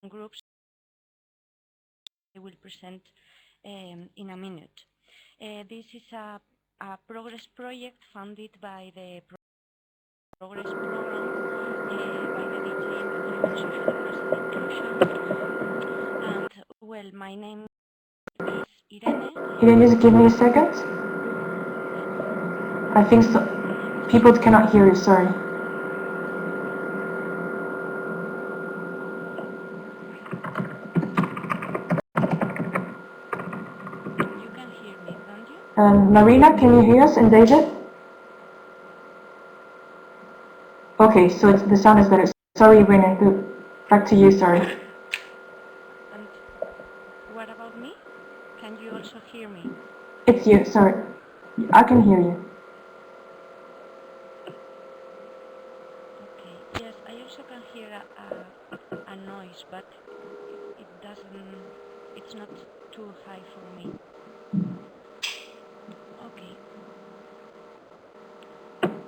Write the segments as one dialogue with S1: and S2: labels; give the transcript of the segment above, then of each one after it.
S1: groups I will present in a minute. This is a progress project funded by the Progress Program by the DG Employment, Social Affairs and Inclusion. And well, my name is Irene.
S2: Can you just give me a second? I think so. People cannot hear you, sorry.
S1: You can hear me, don't you?
S2: Marina, can you hear us? And David? Okay, so the sound is better. Sorry, Irene. Back to you, sorry.
S1: And what about me? Can you also hear me?
S2: It's you, sorry. I can hear you.
S1: Okay. Yes, I also can hear a noise, but it doesn't. It's not too high for me. Okay.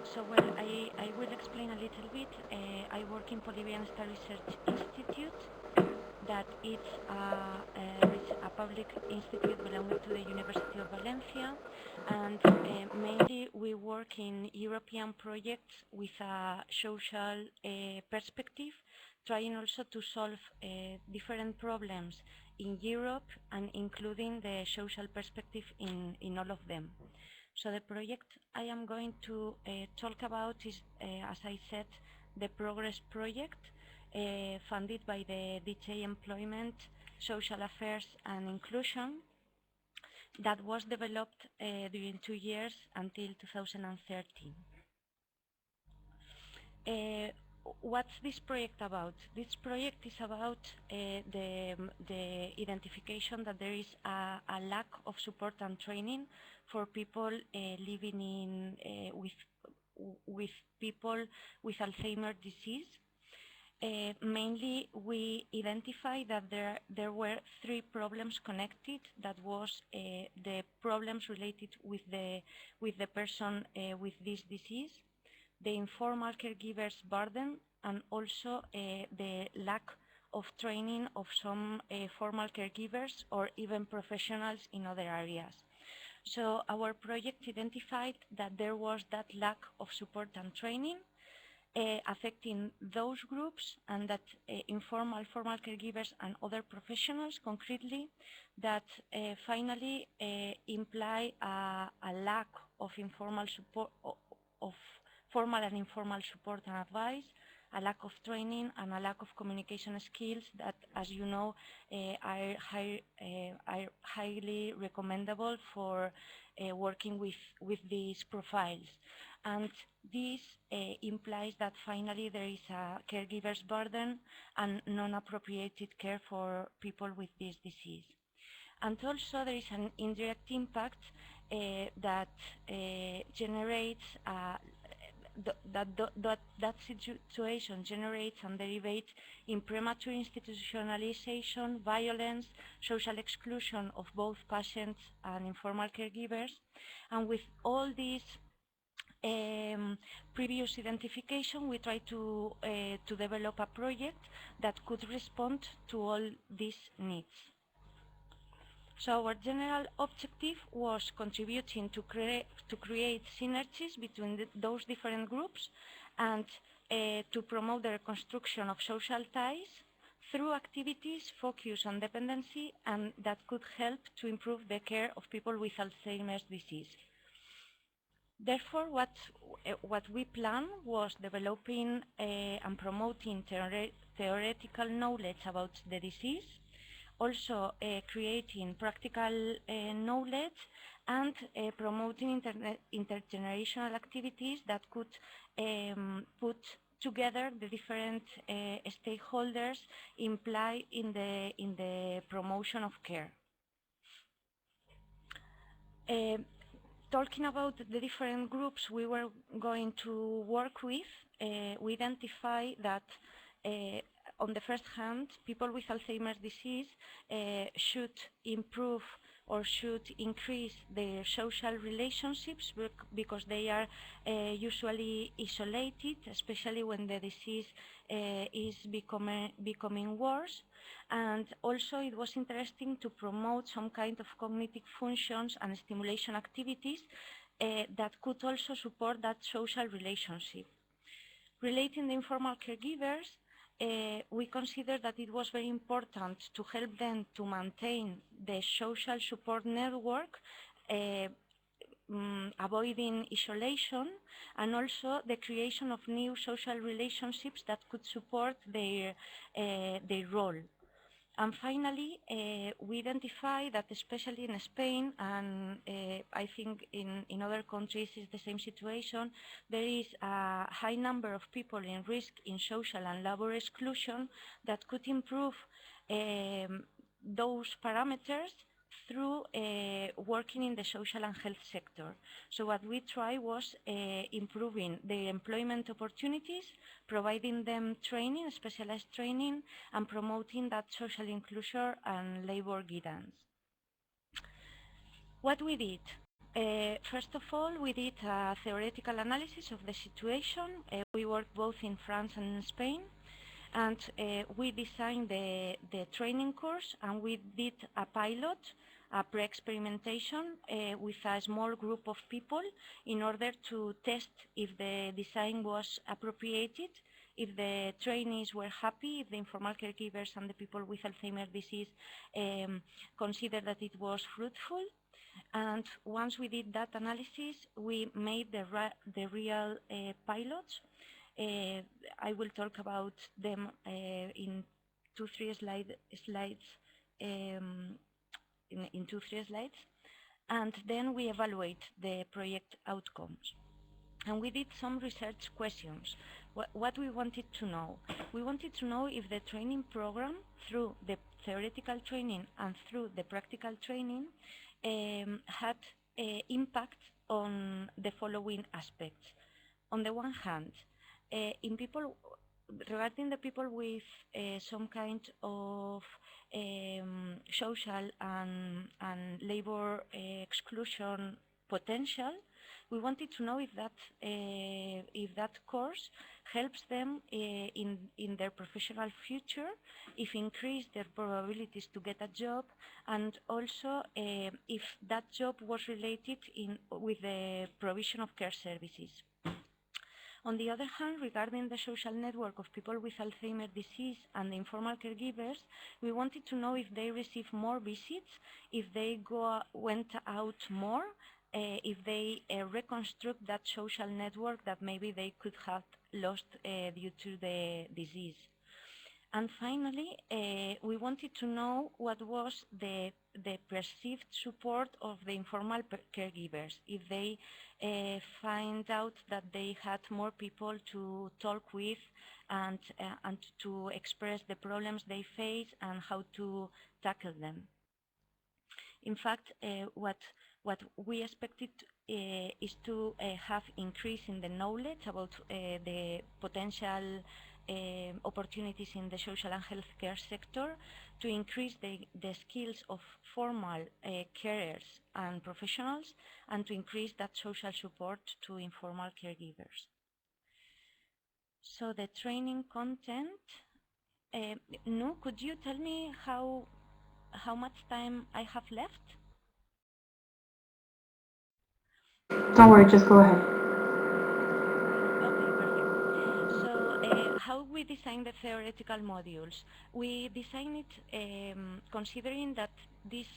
S1: So well, I will explain a little bit. I work in Bolivian Star Research Institute. That it's a public institute belonging to the University of Valencia, and mainly we work in European projects with a social perspective, trying also to solve different problems in Europe and including the social perspective in all of them. So the project I am going to talk about is, as I said, the Progress Project, funded by the DG Employment, Social Affairs and Inclusion, that was developed during 2 years until 2013. What's this project about? This project is about the identification that there is a lack of support and training for people living in with people with Alzheimer's disease. Mainly, we identified that there were 3 problems connected. That was the problems related with the person with this disease, the informal caregivers burden, and also the lack of training of some formal caregivers or even professionals in other areas. So our project identified that there was that lack of support and training affecting those groups, and that informal, formal caregivers and other professionals concretely, that finally imply a lack of informal support, of formal and informal support and advice, a lack of training, and a lack of communication skills that, as you know, are highly recommendable for working with these profiles. And this implies that finally there is a caregiver's burden and non-appropriated care for people with this disease. And also there is an indirect impact that generates that situation generates and derivates in premature institutionalization, violence, social exclusion of both patients and informal caregivers. And with all these previous identification, we try to develop a project that could respond to all these needs. So our general objective was contributing to create synergies between those different groups, and to promote the reconstruction of social ties through activities focused on dependency and that could help to improve the care of people with Alzheimer's disease. Therefore, what we planned was developing and promoting theoretical knowledge about the disease, also creating practical knowledge, and promoting intergenerational activities that could put together the different stakeholders implied in the promotion of care. Talking about the different groups we were going to work with, we identify that on the first hand, people with Alzheimer's disease should improve or should increase their social relationships because they are usually isolated, especially when the disease is becoming worse. And also it was interesting to promote some kind of cognitive functions and stimulation activities that could also support that social relationship. Relating the informal caregivers, we consider that it was very important to help them to maintain the social support network, avoiding isolation, and also the creation of new social relationships that could support their role. And finally, we identify that especially in Spain, and I think in other countries is the same situation, there is a high number of people in risk in social and labor exclusion that could improve those parameters through working in the social and health sector. So what we tried was improving their employment opportunities, providing them training, specialized training, and promoting that social inclusion and labor guidance. What we did? First of all, we did a theoretical analysis of the situation. We worked both in France and in Spain. And we designed the training course, and we did a pilot, a pre-experimentation with a small group of people in order to test if the design was appropriated, if the trainees were happy, if the informal caregivers and the people with Alzheimer's disease considered that it was fruitful. And once we did that analysis, we made the real pilots. I will talk about them in 2-3 slides. In 2-3 slides, and then we evaluate the project outcomes. And we did some research questions. What we wanted to know? We wanted to know if the training program, through the theoretical training and through the practical training, had impact on the following aspects. On the one hand, regarding the people with some kind of social and labor exclusion potential, we wanted to know if that course helps them in their professional future, if increase their probabilities to get a job, and also if that job was related with the provision of care services. On the other hand, regarding the social network of people with Alzheimer's disease and the informal caregivers, we wanted to know if they receive more visits, if they went out more, if they reconstruct that social network that maybe they could have lost due to the disease. And finally, we wanted to know what was the perceived support of the informal caregivers, if they find out that they had more people to talk with and to express the problems they face and how to tackle them. In fact, what we expected is to have increase in the knowledge about the potential opportunities in the social and healthcare sector, to increase the skills of formal carers and professionals, and to increase that social support to informal caregivers. So the training content, Nu, could you tell me how much time I have left?
S2: Don't worry, just go ahead.
S1: Okay, perfect. So how we design the theoretical modules? We design it considering that this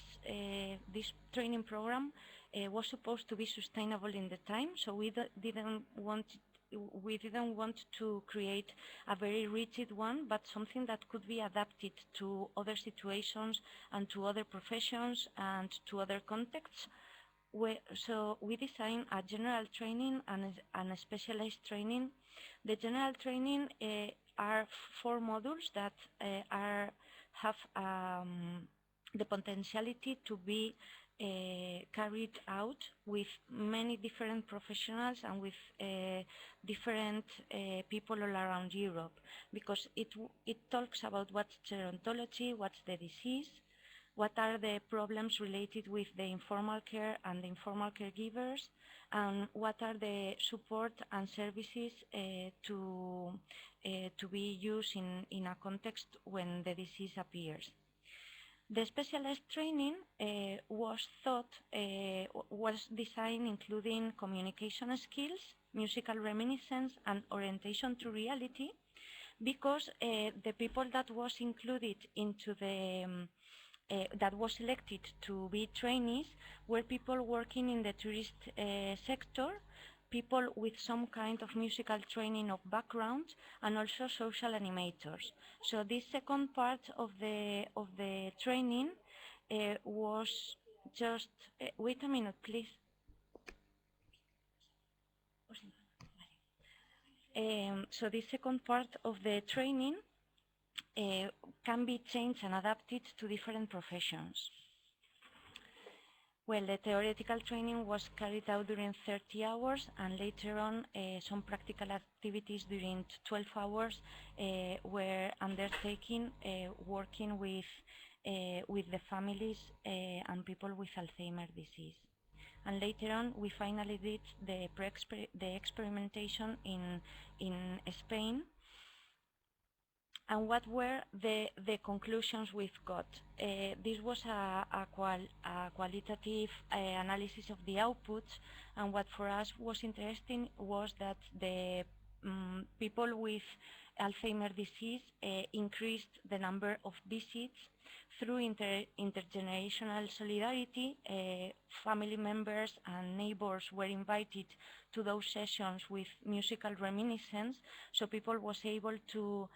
S1: training program was supposed to be sustainable in the time, so we didn't want to create a very rigid one, but something that could be adapted to other situations and to other professions and to other contexts. So we design a general training and a specialized training. The general training are 4 modules that have the potentiality to be carried out with many different professionals and with different people all around Europe, because it talks about what's gerontology, what's the disease, what are the problems related with the informal care and the informal caregivers, and what are the support and services to be used in a context when the disease appears. The specialized training was designed including communication skills, musical reminiscence, and orientation to reality, because the people that was included into the that was selected to be trainees were people working in the tourist sector, people with some kind of musical training of background, and also social animators. So this second part of the training was just wait a minute, please. So this second part of the training can be changed and adapted to different professions. Well, the theoretical training was carried out during 30 hours, and later on some practical activities during 12 hours were undertaken, working with the families and people with Alzheimer's disease. And later on, we finally did the experimentation in Spain. And what were the conclusions we've got? This was a qualitative analysis of the outputs, and what for us was interesting was that the people with Alzheimer's disease increased the number of visits through intergenerational solidarity. Family members and neighbors were invited to those sessions with musical reminiscence, so people was able to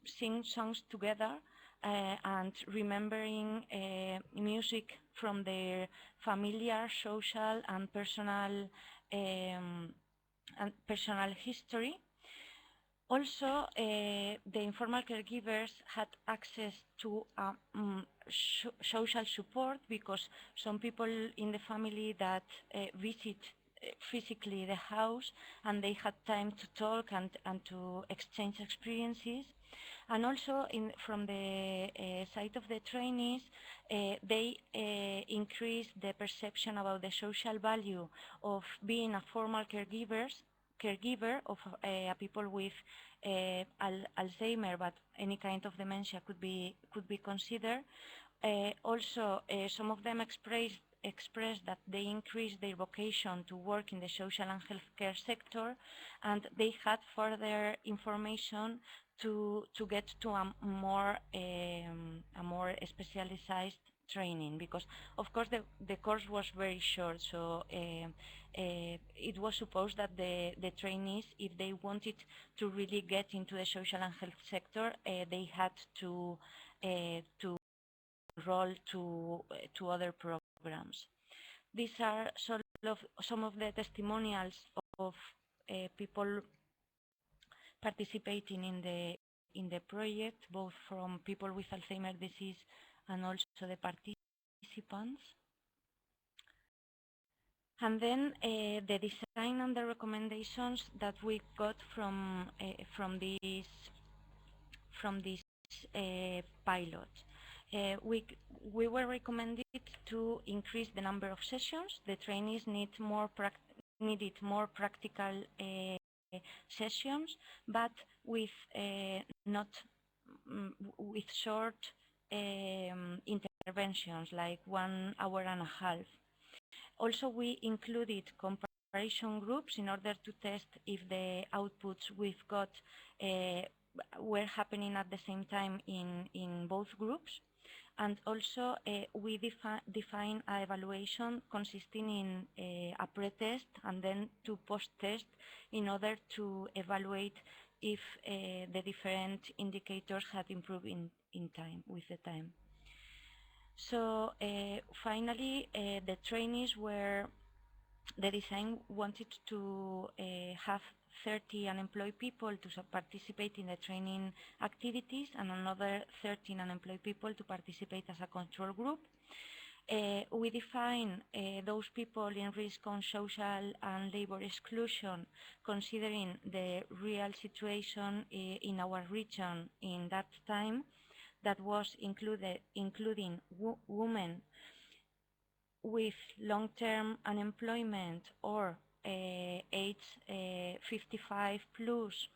S1: sing songs together and remembering music from their familiar, social, and personal history. Also, the informal caregivers had access to social support, because some people in the family that visit physically the house, and they had time to talk and to exchange experiences. And also from the side of the trainees, they increased the perception about the social value of being a formal caregiver of people with Alzheimer, but any kind of dementia could be considered. Also, some of them expressed that they increased their vocation to work in the social and healthcare sector, and they had further information to get to a more specialized training, because of course the course was very short, so it was supposed that the trainees, if they wanted to really get into the social and health sector, they had to enroll to other programs. These are some of the testimonials of people participating in the project, both from people with Alzheimer's disease and also the participants. And then the design and the recommendations that we got from this pilot. We were recommended to increase the number of sessions. The trainees needed more practical sessions, but with not with short interventions, like 1 hour and a half. Also, we included comparison groups in order to test if the outputs we've got were happening at the same time in both groups. And also, we define an evaluation consisting in a pre-test and then 2 post-tests in order to evaluate if the different indicators had improved in time, with the time. So finally, the trainees the design wanted to have 30 unemployed people to participate in the training activities, and another 13 unemployed people to participate as a control group. We define those people in risk on social and labor exclusion, considering the real situation in our region in that time, that was including women with long-term unemployment or age 55 plus,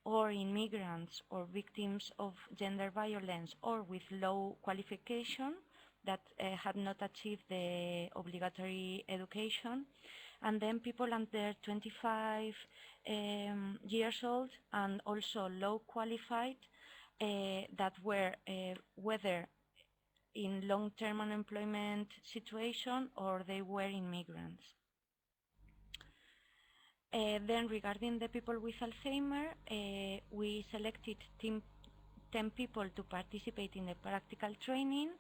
S1: or immigrants or victims of gender violence, or with low qualification that had not achieved the obligatory education, and then people under 25 years old and also low qualified that were whether in long-term unemployment situation or they were immigrants. Then regarding the people with Alzheimer, we selected 10 people to participate in the practical training,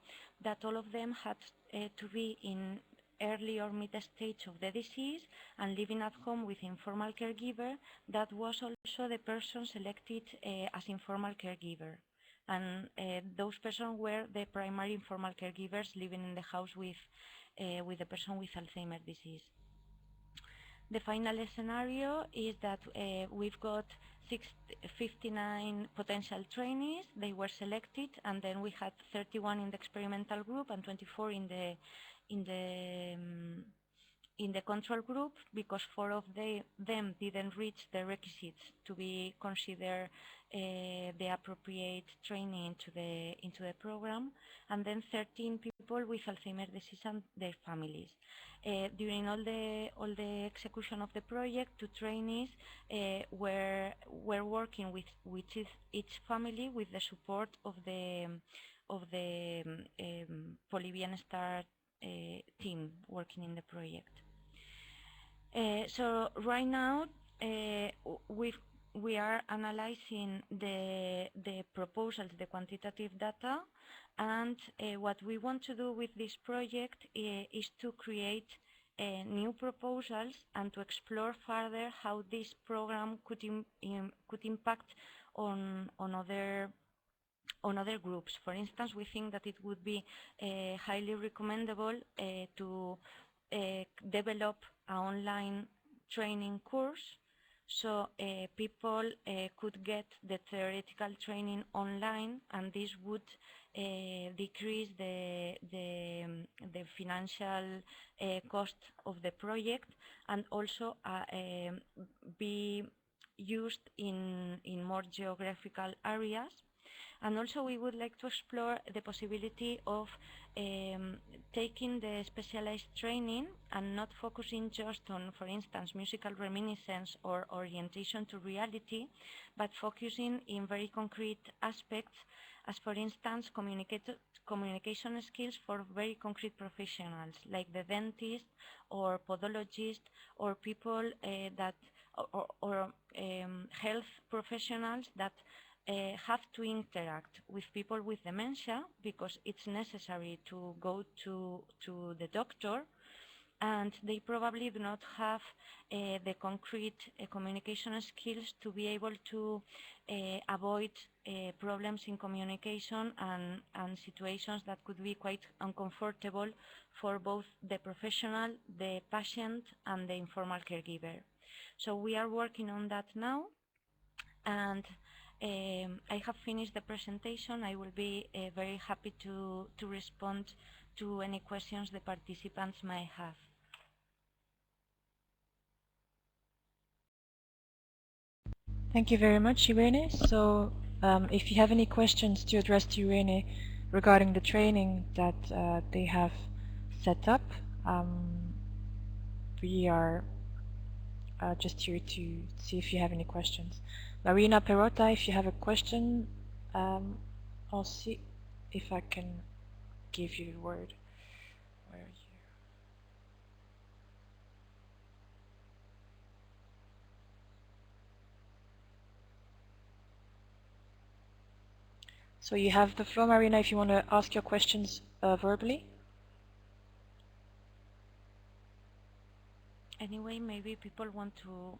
S1: that all of them had to be in early or mid stage of the disease and living at home with informal caregiver. That was also the person selected as informal caregiver. And those persons were the primary informal caregivers living in the house with the person with Alzheimer's disease. The final scenario is that we've got 59 potential trainees. They were selected, and then we had 31 in the experimental group and 24 in the control group, because 4 of them didn't reach the requisites to be considered the appropriate training into the program, and then 13 people with Alzheimer's disease and their families. During all the execution of the project, 2 trainees were working with each family with the support of the Bolivian STAR team working in the project. So right now we are analyzing the proposals, the quantitative data, and what we want to do with this project is to create new proposals and to explore further how this program could impact on other groups. For instance, we think that it would be highly recommendable to develop an online training course, so people could get the theoretical training online, and this would decrease the financial cost of the project, and also be used in more geographical areas. And also we would like to explore the possibility of taking the specialized training and not focusing just on, for instance, musical reminiscence or orientation to reality, but focusing in very concrete aspects, as for instance communication skills for very concrete professionals like the dentist or podologist, or people or health professionals that have to interact with people with dementia, because it's necessary to go to the doctor, and they probably do not have the concrete communication skills to be able to avoid problems in communication and situations that could be quite uncomfortable for both the professional, the patient, and the informal caregiver. So we are working on that now, and I have finished the presentation. I will be very happy to respond to any questions the participants may have.
S3: Thank you very much, Irene. So if you have any questions to address to Irene regarding the training that they have set up, we are just here to see if you have any questions. Marina Perrotta, if you have a question, I'll see if I can give you the word. Where are you? So you have the floor, Marina, if you want to ask your questions verbally.
S1: Anyway, maybe people want to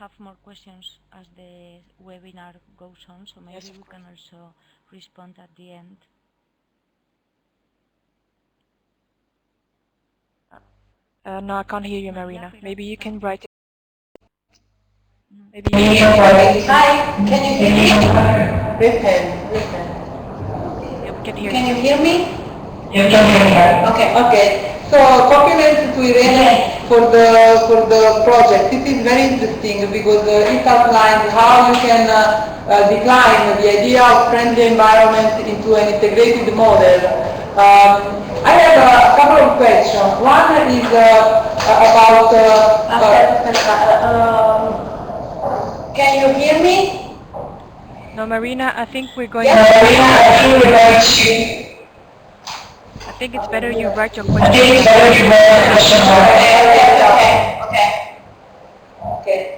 S1: have more questions as the webinar goes on, so maybe
S3: Yes,
S1: we can also respond at the end.
S3: No, I can't hear you, Marina. Maybe you can write it.
S1: No.
S3: Maybe you can write it.
S4: Hi, can you hear me? Listen.
S3: can hear
S4: Can
S3: you.
S4: you hear me?
S2: You can hear me.
S4: Okay. So compliments to Irene for the project. It is very interesting because it outlines how you can decline the idea of friendly environment into an integrated model. I have a couple of questions. One is about. Can you hear me?
S3: No, Marina, I think we're going
S4: Yes,
S3: to...
S4: Marina, I think we're going to.
S3: I think it's better you write your question
S4: Okay,
S3: down.
S4: okay.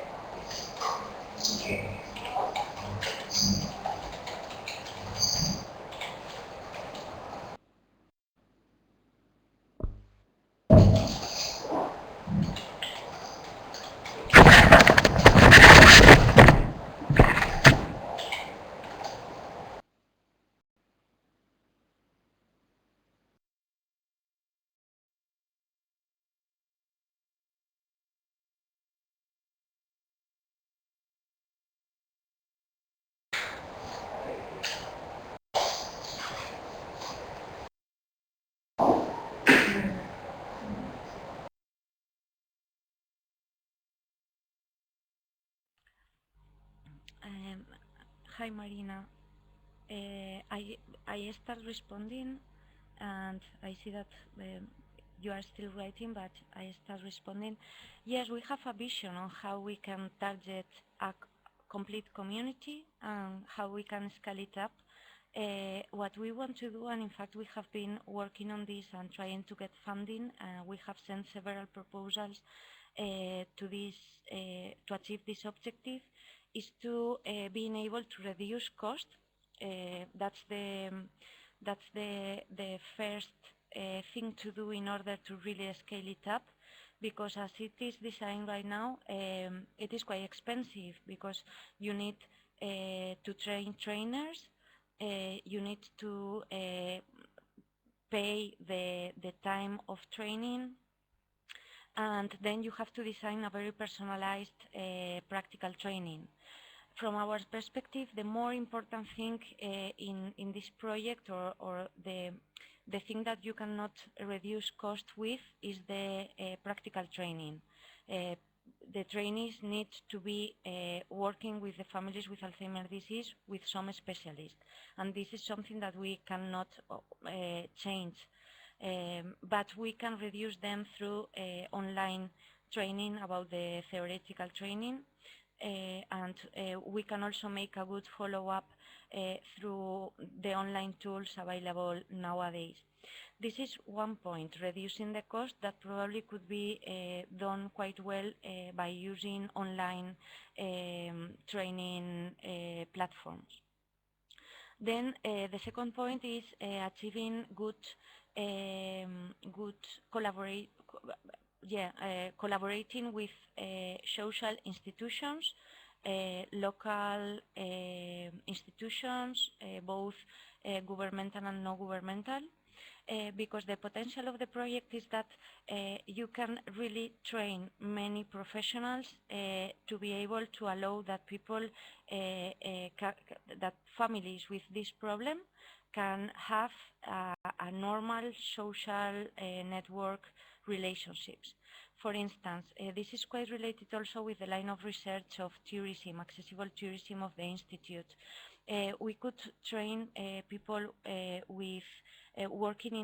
S1: Um, Hi, Marina. I start responding, and I see that you are still writing, but I start responding. Yes, we have a vision on how we can target a complete community and how we can scale it up. What we want to do, and in fact we have been working on this and trying to get funding. We have sent several proposals to this to achieve this objective, is to being able to reduce cost. That's the first thing to do in order to really scale it up, because as it is designed right now, it is quite expensive because you need to train trainers, you need to pay the time of training, and then you have to design a very personalized practical training. From our perspective, the more important thing in this project, or the thing that you cannot reduce cost with, is the practical training. The trainees need to be working with the families with Alzheimer's disease with some specialists, and this is something that we cannot change. But we can reduce them through online training about the theoretical training, and we can also make a good follow-up through the online tools available nowadays. This is one point, reducing the cost that probably could be done quite well by using online training platforms. Then the second point is achieving good collaborating with social institutions, local institutions, both governmental and non-governmental, because the potential of the project is that you can really train many professionals to be able to allow that people, that families with this problem can have a normal social network relationships. For instance, this is quite related also with the line of research of tourism, accessible tourism of the Institute. We could train people with working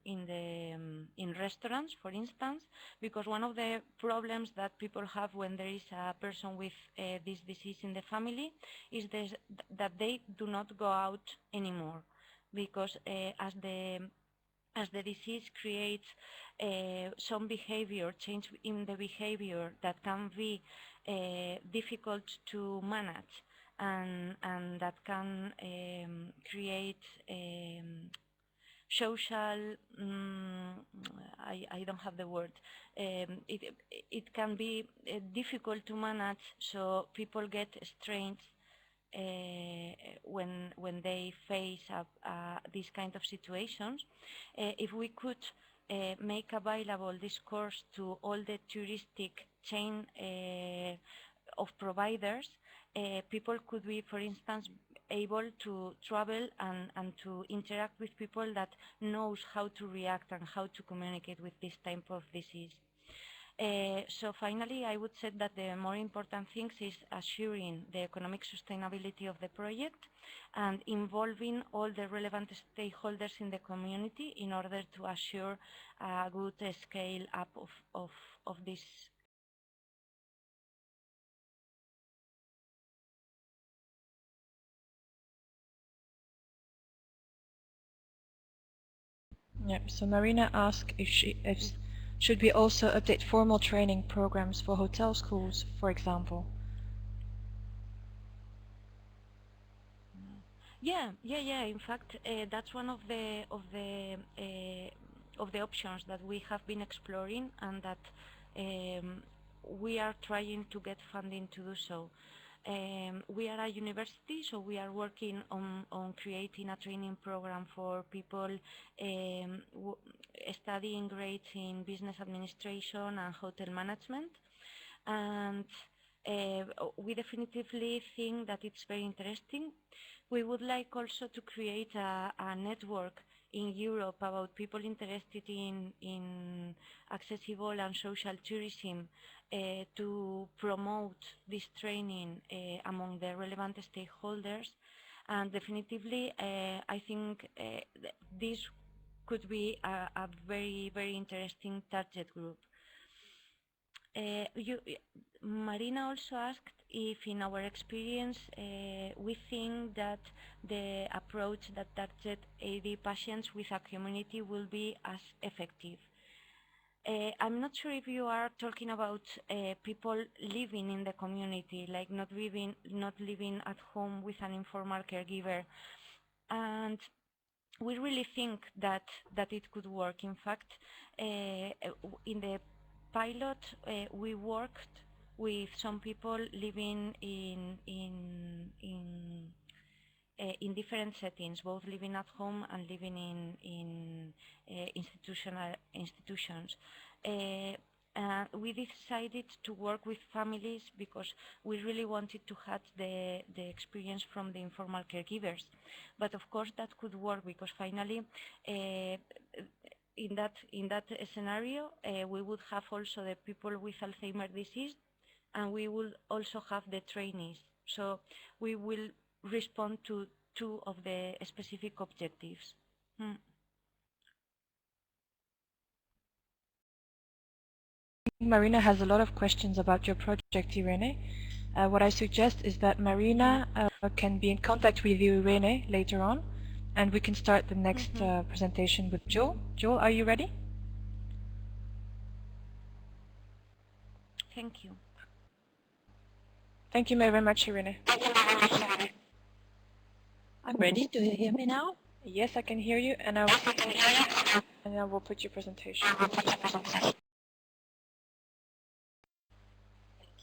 S1: in restaurants, for instance, because one of the problems that people have when there is a person with this disease in the family is that they do not go out anymore, because as the disease creates some behavior, change in the behavior that can be difficult to manage, and that can create social, I don't have the word, it can be difficult to manage, so people get strained when they face these kind of situations. If we could make available this course to all the touristic chain of providers, people could be, for instance, able to travel and to interact with people that knows how to react and how to communicate with this type of disease. So finally, I would say that the more important things is assuring the economic sustainability of the project and involving all the relevant stakeholders in the community in order to assure a good scale up of this.
S3: Yeah, so Marina asked if should we also update formal training programs for hotel schools, for example?
S1: Yeah. In fact, that's one of the options that we have been exploring, and that we are trying to get funding to do so. We are a university, so we are working on creating a training program for people studying grades in business administration and hotel management. And we definitively think that it's very interesting. We would like also to create a network in Europe about people interested in accessible and social tourism to promote this training among the relevant stakeholders. And definitively, I think this could be a very, very interesting target group. Marina also asked if in our experience we think that the approach that target AD patients with a community will be as effective. I'm not sure if you are talking about people living in the community, like not living at home with an informal caregiver. And we really think that it could work. In fact, in the pilot, we worked with some people living in different settings, both living at home and living in institutions. We decided to work with families because we really wanted to have the experience from the informal caregivers. But of course that could work because finally in that scenario we would have also the people with Alzheimer's disease, and we will also have the trainees. So we will respond to two of the specific objectives.
S3: Marina has a lot of questions about your project, Irene. What I suggest is that Marina can be in contact with you, Irene, later on, and we can start the next presentation with Joel. Joel, are you ready?
S1: Thank you.
S3: Thank you very much, Irene.
S5: I'm ready. Do you hear me now?
S3: Yes, I can hear you, and I will put your presentation.
S5: Thank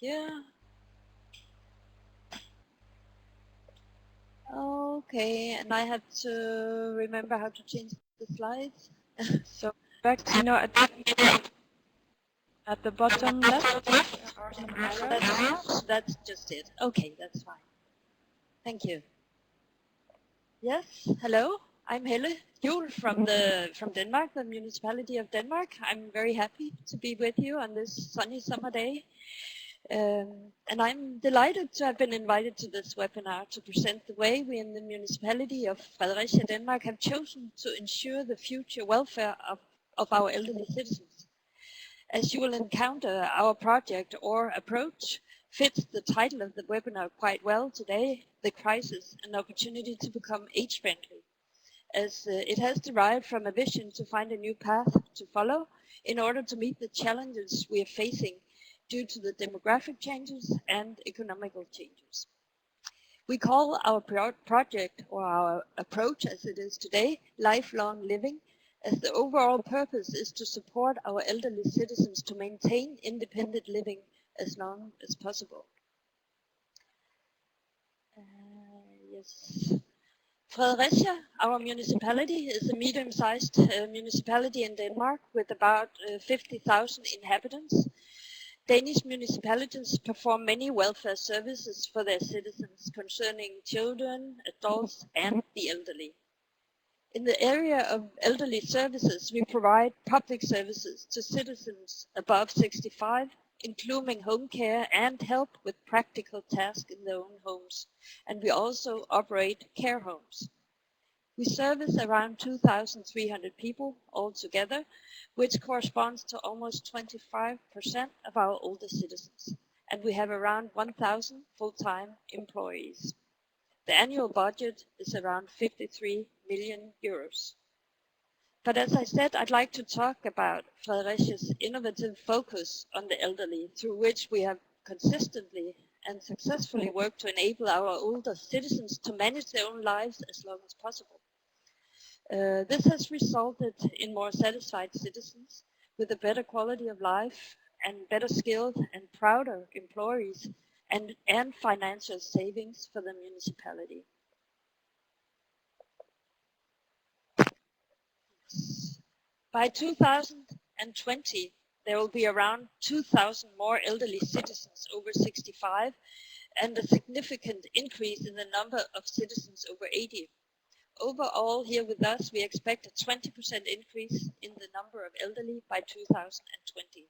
S5: you. Okay, and I have to remember how to change the slides.
S3: So back, at the bottom left, there are some arrows.
S5: That's just it. Okay, that's fine. Thank you. Yes, hello. I'm Helle Juhl from Denmark, the municipality of Denmark. I'm very happy to be with you on this sunny summer day. And I'm delighted to have been invited to this webinar to present the way we in the municipality of Fredericia, Denmark have chosen to ensure the future welfare of our elderly citizens. As you will encounter, our project or approach fits the title of the webinar quite well today, the crisis and opportunity to become age-friendly, as it has derived from a vision to find a new path to follow in order to meet the challenges we are facing due to the demographic changes and economical changes. We call our project or our approach as it is today, lifelong living, as the overall purpose is to support our elderly citizens to maintain independent living as long as possible. Yes. Fredericia, our municipality, is a medium-sized municipality in Denmark with about 50,000 inhabitants. Danish municipalities perform many welfare services for their citizens concerning children, adults, and the elderly. In the area of elderly services, we provide public services to citizens above 65, including home care and help with practical tasks in their own homes. And we also operate care homes. We service around 2,300 people altogether, which corresponds to almost 25% of our older citizens. And we have around 1,000 full-time employees. The annual budget is around 53 million euros. But as I said, I'd like to talk about Fredericia's innovative focus on the elderly, through which we have consistently and successfully worked to enable our older citizens to manage their own lives as long as possible. This has resulted in more satisfied citizens with a better quality of life and better skilled and prouder employees and financial savings for the municipality. By 2020, there will be around 2,000 more elderly citizens over 65 and a significant increase in the number of citizens over 80. Overall, here with us, we expect a 20% increase in the number of elderly by 2020.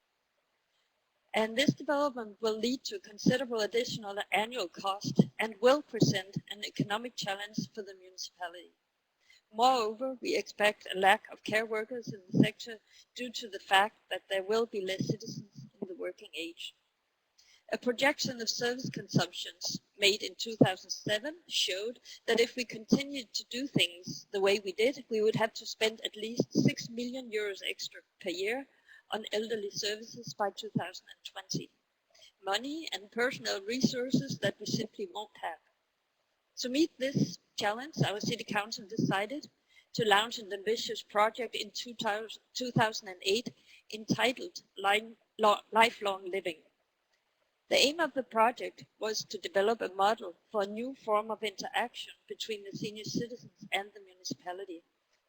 S5: And this development will lead to considerable additional annual cost and will present an economic challenge for the municipality. Moreover, we expect a lack of care workers in the sector due to the fact that there will be less citizens in the working age. A projection of service consumptions made in 2007 showed that if we continued to do things the way we did, we would have to spend at least 6 million euros extra per year on elderly services by 2020. Money and personal resources that we simply won't have. To meet this challenge, our City Council decided to launch an ambitious project in 2008 entitled Lifelong Living. The aim of the project was to develop a model for a new form of interaction between the senior citizens and the municipality,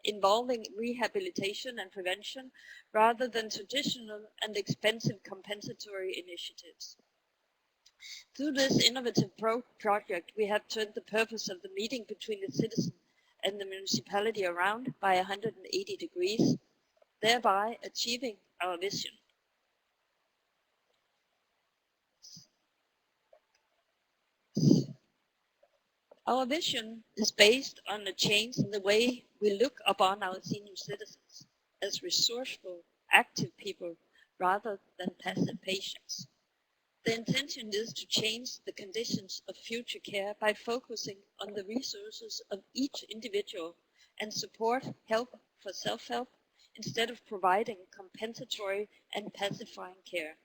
S5: involving rehabilitation and prevention rather than traditional and expensive compensatory initiatives. Through this innovative project, we have turned the purpose of the meeting between the citizen and the municipality around by 180 degrees, thereby achieving our vision. Our vision is based on a change in the way we look upon our senior citizens as resourceful, active people rather than passive patients. The intention is to change the conditions of future care by focusing on the resources of each individual and support help for self-help instead of providing compensatory and pacifying care.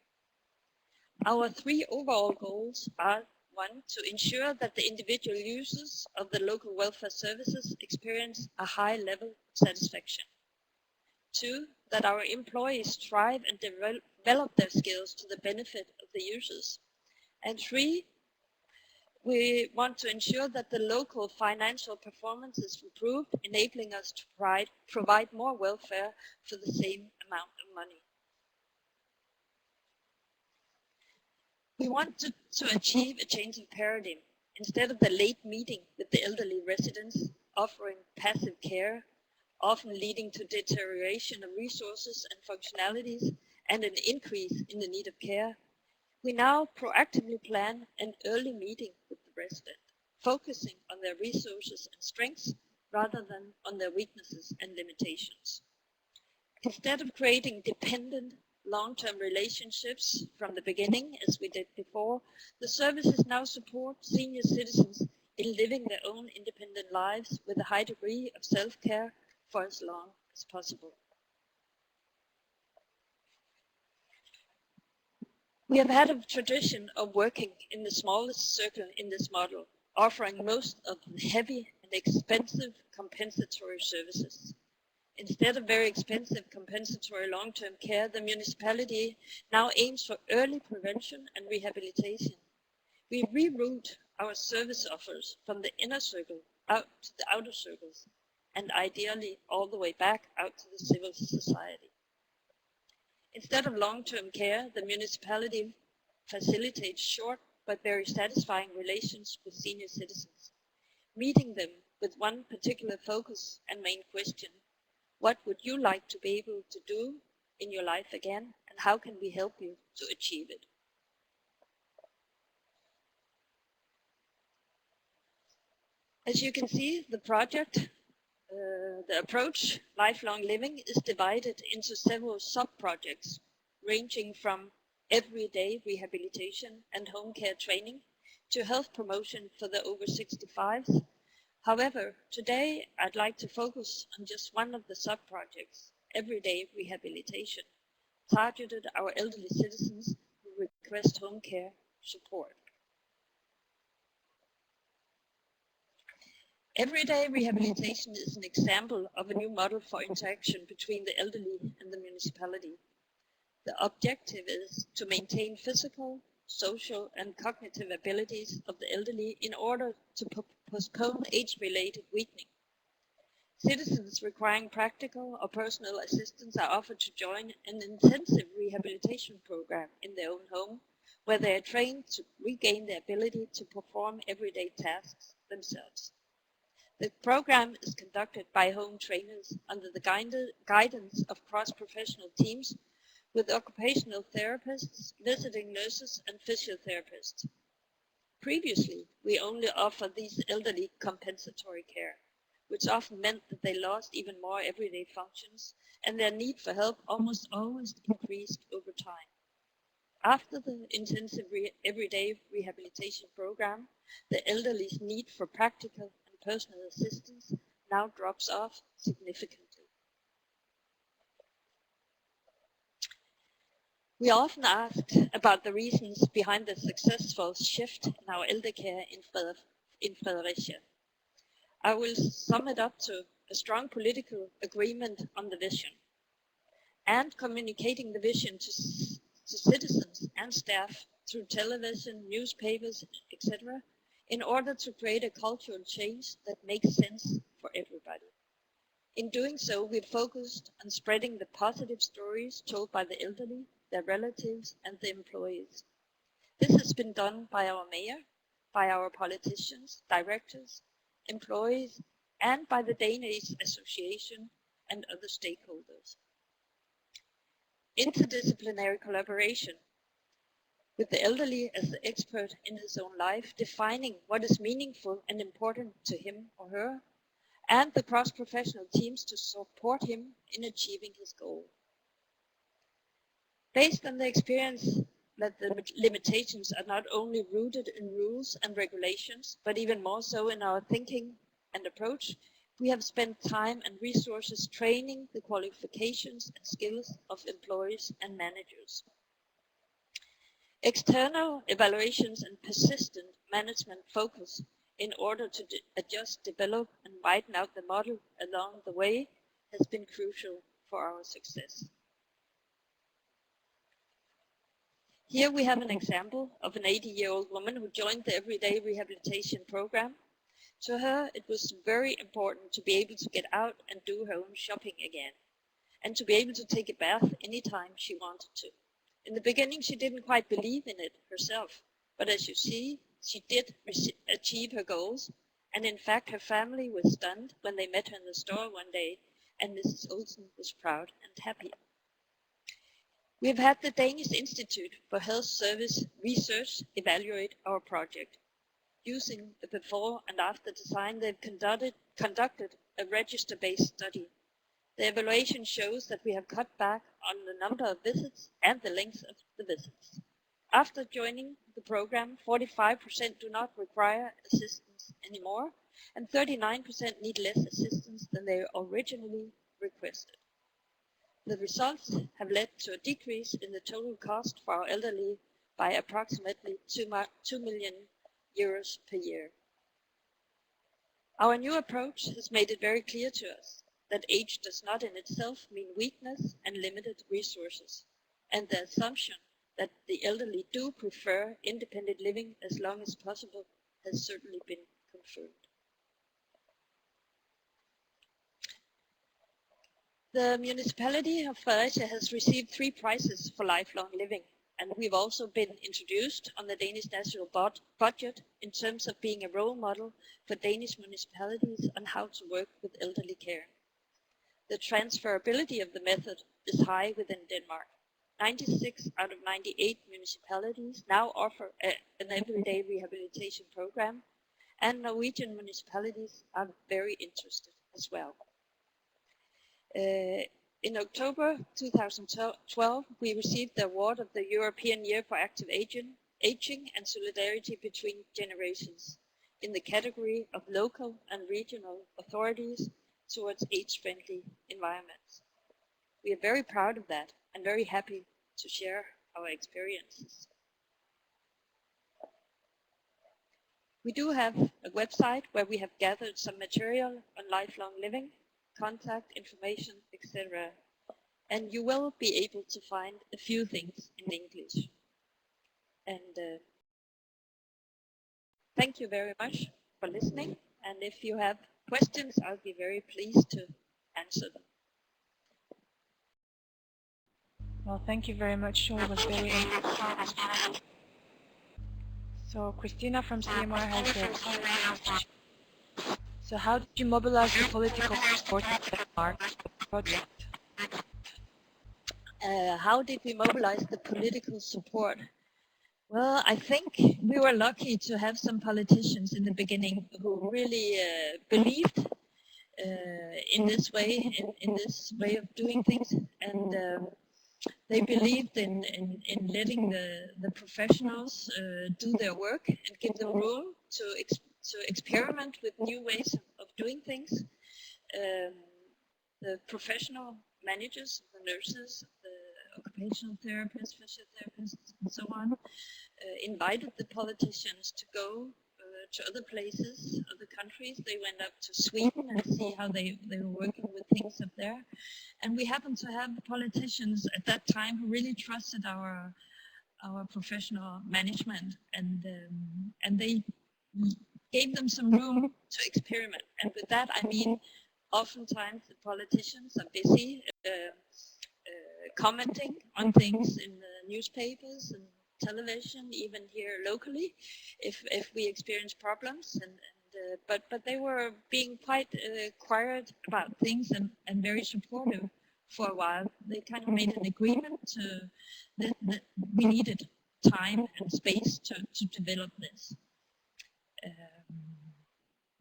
S5: Our three overall goals are: 1, to ensure that the individual users of the local welfare services experience a high level of satisfaction. 2, that our employees thrive and develop their skills to the benefit of the users. And 3, we want to ensure that the local financial performance is improved, enabling us to provide more welfare for the same amount of money. We want to achieve a change in paradigm. Instead of the late meeting with the elderly residents, offering passive care, often leading to deterioration of resources and functionalities and an increase in the need of care, we now proactively plan an early meeting with the resident, focusing on their resources and strengths rather than on their weaknesses and limitations. Instead of creating dependent long-term relationships from the beginning, as we did before, the services now support senior citizens in living their own independent lives with a high degree of self-care for as long as possible. We have had a tradition of working in the smallest circle in this model, offering most of the heavy and expensive compensatory services. Instead of very expensive compensatory long-term care, the municipality now aims for early prevention and rehabilitation. We reroute our service offers from the inner circle out to the outer circles, and ideally all the way back out to the civil society. Instead of long-term care, the municipality facilitates short but very satisfying relations with senior citizens, meeting them with one particular focus and main question: what would you like to be able to do in your life again, and how can we help you to achieve it? As you can see, the project, the approach, Lifelong Living, is divided into several sub-projects, ranging from everyday rehabilitation and home care training to health promotion for the over 65s. However, today I'd like to focus on just one of the sub-projects, everyday rehabilitation, targeted our elderly citizens who request home care support. Everyday rehabilitation is an example of a new model for interaction between the elderly and the municipality. The objective is to maintain physical, social, and cognitive abilities of the elderly in order to postpone age-related weakening. Citizens requiring practical or personal assistance are offered to join an intensive rehabilitation program in their own home, where they are trained to regain the ability to perform everyday tasks themselves. The program is conducted by home trainers under the guidance of cross-professional teams with occupational therapists, visiting nurses, and physiotherapists. Previously, we only offered these elderly compensatory care, which often meant that they lost even more everyday functions, and their need for help almost always increased over time. After the intensive everyday rehabilitation program, the elderly's need for practical and personal assistance now drops off significantly. We are often asked about the reasons behind the successful shift in our elder care in Fredericia. I will sum it up to a strong political agreement on the vision and communicating the vision to citizens and staff through television, newspapers, etc., in order to create a cultural change that makes sense for everybody. In doing so, we focused on spreading the positive stories told by the elderly, their relatives, and the employees. This has been done by our mayor, by our politicians, directors, employees, and by the Danish Association and other stakeholders. Interdisciplinary collaboration with the elderly as the expert in his own life, defining what is meaningful and important to him or her, and the cross-professional teams to support him in achieving his goal. Based on the experience that the limitations are not only rooted in rules and regulations, but even more so in our thinking and approach, we have spent time and resources training the qualifications and skills of employees and managers. External evaluations and persistent management focus in order to adjust, develop, and widen out the model along the way has been crucial for our success. Here we have an example of an 80-year-old woman who joined the Everyday Rehabilitation Program. To her, it was very important to be able to get out and do her own shopping again, and to be able to take a bath anytime she wanted to. In the beginning, she didn't quite believe in it herself, but as you see, she did achieve her goals, and in fact, her family was stunned when they met her in the store one day, and Mrs. Olsen was proud and happy. We have had the Danish Institute for Health Service Research evaluate our project. Using the before and after design, they've conducted a register-based study. The evaluation shows that we have cut back on the number of visits and the length of the visits. After joining the program, 45% do not require assistance anymore, and 39% need less assistance than they originally requested. The results have led to a decrease in the total cost for our elderly by approximately 2 million euros per year. Our new approach has made it very clear to us that age does not in itself mean weakness and limited resources, and the assumption that the elderly do prefer independent living as long as possible has certainly been confirmed. The municipality of Fredericia has received 3 prizes for lifelong living, and we've also been introduced on the Danish national budget in terms of being a role model for Danish municipalities on how to work with elderly care. The transferability of the method is high within Denmark. 96 out of 98 municipalities now offer an everyday rehabilitation program, and Norwegian municipalities are very interested as well. In October 2012, we received the award of the European Year for Active Aging and Solidarity Between Generations in the category of local and regional authorities towards age-friendly environments. We are very proud of that and very happy to share our experiences. We do have a website where we have gathered some material on lifelong living, contact information, etc. And you will be able to find a few things in English. And thank you very much for listening. And if you have questions, I'll be very pleased to answer them.
S3: Well, thank you very much. Sure, it was very interesting. So Christina from CMR has a So how did you mobilize the political support in Denmark for the project?
S5: How did we mobilize the political support? Well, I think we were lucky to have some politicians in the beginning who really believed in this way of doing things, and they believed in letting the professionals do their work and give them room to experiment with new ways of doing things. The professional managers, the nurses, the occupational therapists, physiotherapists, and so on, invited the politicians to go to other places, other countries. They went up to Sweden and see how they were working with things up there. And we happened to have politicians at that time who really trusted our professional management, and they gave them some room to experiment. And with that, I mean, oftentimes the politicians are busy commenting on things in the newspapers and television, even here locally, if we experience problems. But they were being quite quiet about things and very supportive for a while. They kind of made an agreement that we needed time and space to develop this.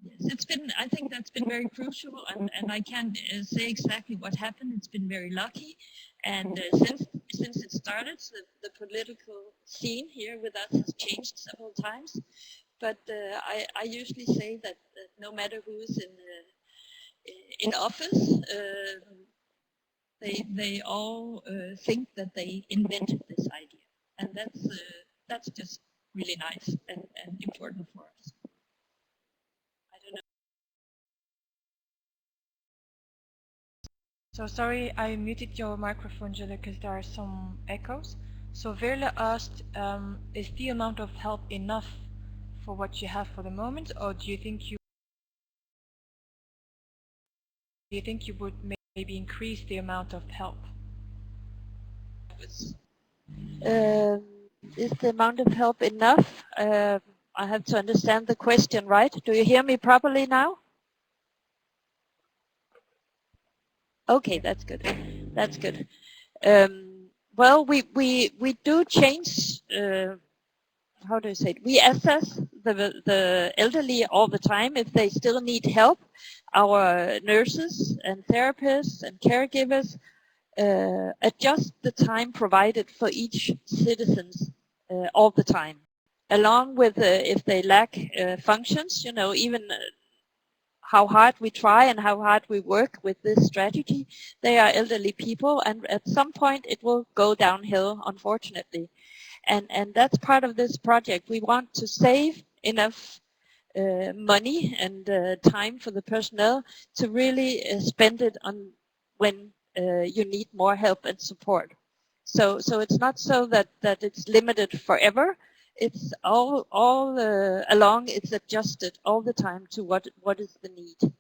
S5: Yes, I think that's been very crucial, and I can't say exactly what happened. It's been very lucky, and since it started, the political scene here with us has changed several times. But I usually say that no matter who is in office, they all think that they invented this idea, and that's just really nice and important for us.
S3: So sorry, I muted your microphone, Julia, because there are some echoes. So Verle asked, is the amount of help enough for what you have for the moment, or do you think you would maybe increase the amount of help?
S5: Is the amount of help enough? I have to understand the question, right? Do you hear me properly now? Okay, that's good. That's good. Well, we do change. How do I say it? We assess the elderly all the time if they still need help. Our nurses and therapists and caregivers adjust the time provided for each citizens all the time, along with if they lack functions. You know, even how hard we try and how hard we work with this strategy, they are elderly people, and at some point it will go downhill, unfortunately. And that's part of this project. We want to save enough money and time for the personnel to really spend it on when you need more help and support. So it's not so that it's limited forever. It's all along. It's adjusted all the time to what is the need.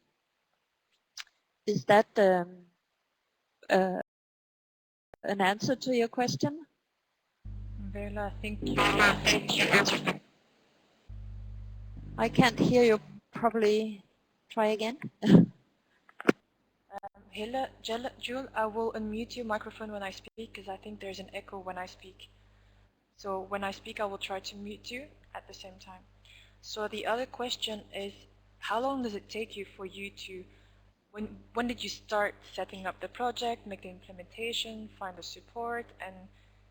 S5: Is that an answer to your question?
S3: Vela, I think you answered.
S5: I can't hear you properly. Try again.
S3: Hilla, Jule, I will unmute your microphone when I speak because I think there's an echo when I speak. So when I speak, I will try to mute you at the same time. So the other question is, how long does it take you for you to, when did you start setting up the project, make the implementation, find the support, and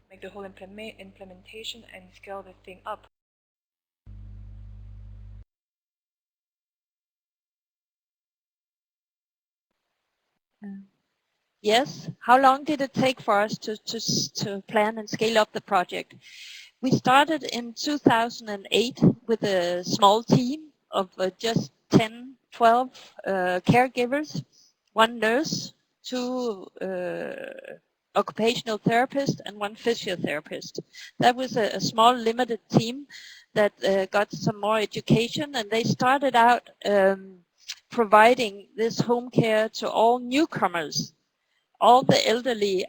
S3: make the whole implementation and scale the thing up?
S5: Yes. How long did it take for us to plan and scale up the project? We started in 2008 with a small team of just 10, 12 caregivers, one nurse, two occupational therapists, and one physiotherapist. That was a small limited team that got some more education, and they started out providing this home care to all newcomers, all the elderly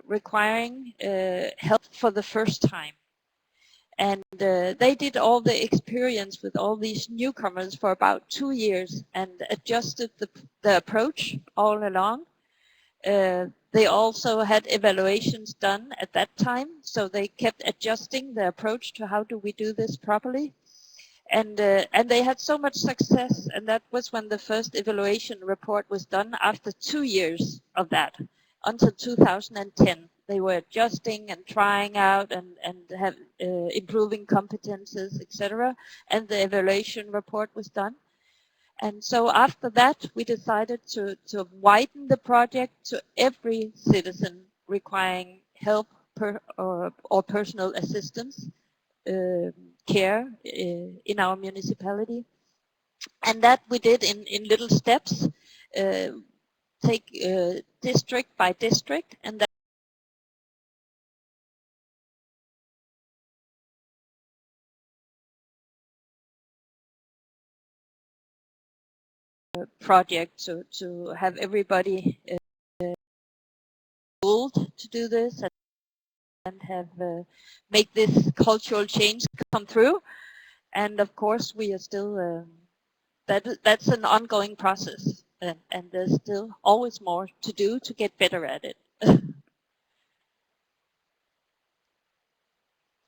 S5: requiring help for the first time. And they did all the experience with all these newcomers for about 2 years and adjusted the approach all along. They also had evaluations done at that time, so they kept adjusting the approach to how do we do this properly. And they had so much success, and that was when the first evaluation report was done after 2 years of that. Until 2010, they were adjusting and trying out and have improving competences, etc. And the evaluation report was done. And so after that, we decided to widen the project to every citizen requiring help or personal assistance. Care in our municipality, and that we did in little steps, take district by district, and that project to have everybody told to do this and have make this cultural change come through. And of course, we are still that's an ongoing process, and there's still always more to do to get better at it.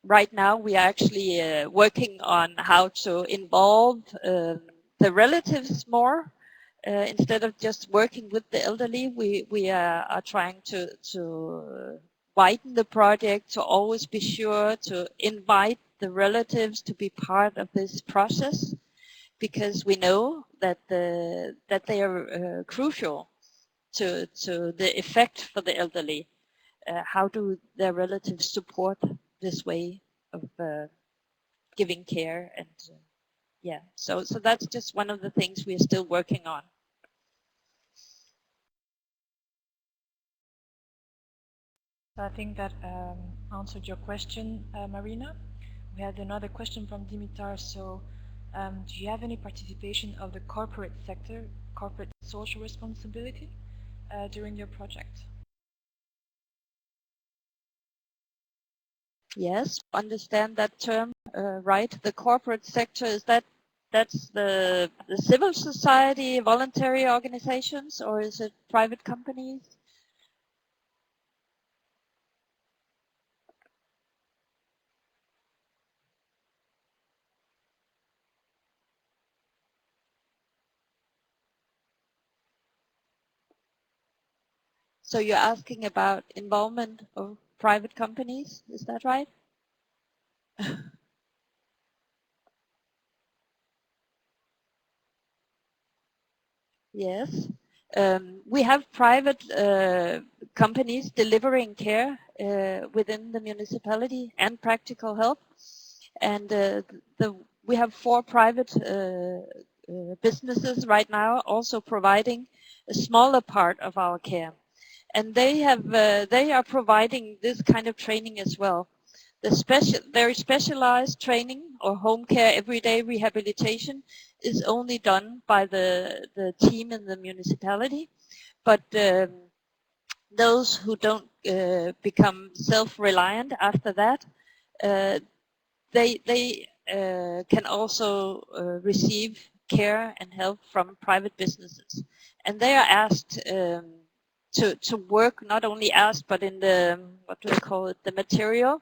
S5: Right now, we are actually working on how to involve the relatives more. Instead of just working with the elderly, we are trying to widen the project to always be sure to invite the relatives to be part of this process, because we know that they are crucial to the effect for the elderly. How do their relatives support this way of giving care? And yeah, so that's just one of the things we are still working on.
S3: I think that answered your question, Marina. We had another question from Dimitar. So do you have any participation of the corporate sector, corporate social responsibility during your project?
S5: Yes, understand that term, right? The corporate sector, that's the civil society, voluntary organizations, or is it private companies? So you're asking about involvement of private companies, is that right? Yes. We have private companies delivering care within the municipality and practical help. And we have 4 private businesses right now also providing a smaller part of our care. And they are providing this kind of training as well. The very specialized training or home care everyday rehabilitation is only done by the team in the municipality. but those who don't become self-reliant after that, they can also receive care and help from private businesses, and they are asked to work, not only asked, but in the, what do they call it, the material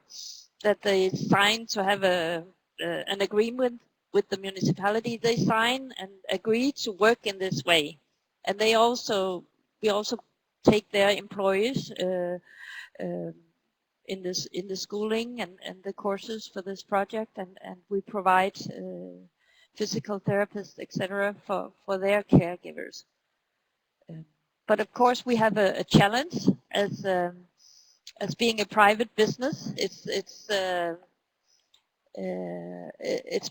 S5: that they sign to have an agreement with the municipality. They sign and agree to work in this way, and we also take their employees in the schooling and the courses for this project, and we provide physical therapists, etc., for their caregivers. But of course, we have a challenge as being a private business. It's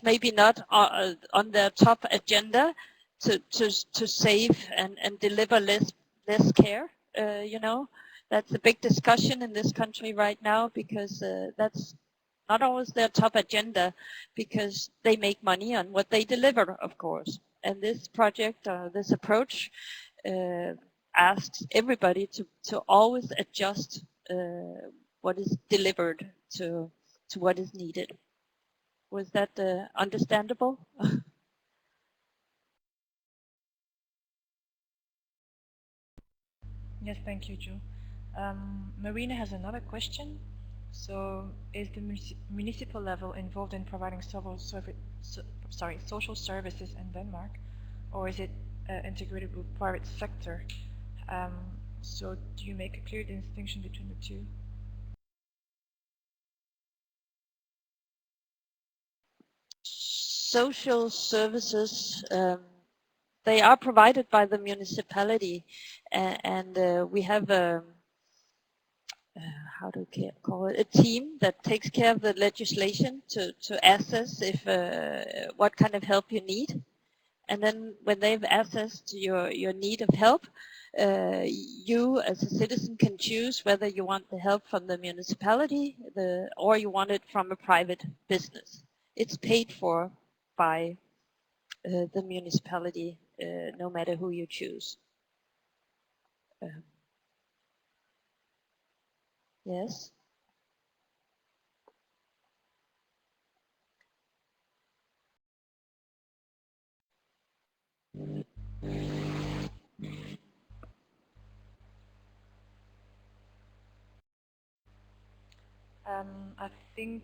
S5: maybe not on their top agenda to save and deliver less care. You know, that's a big discussion in this country right now, because that's not always their top agenda, because they make money on what they deliver, of course. And this project, this approach, asks everybody to always adjust what is delivered to what is needed. Was that understandable?
S3: Yes, thank you, Joe. Marina has another question. So, is the municipal level involved in providing social services in Denmark, or is it integrated with private sector? So, do you make a clear distinction between the two?
S5: Social services, they are provided by the municipality, and we have a how do we call it, a team that takes care of the legislation to assess if what kind of help you need. And then when they've assessed your need of help, you as a citizen can choose whether you want the help from the municipality or you want it from a private business. It's paid for by the municipality, no matter who you choose. Yes.
S3: I think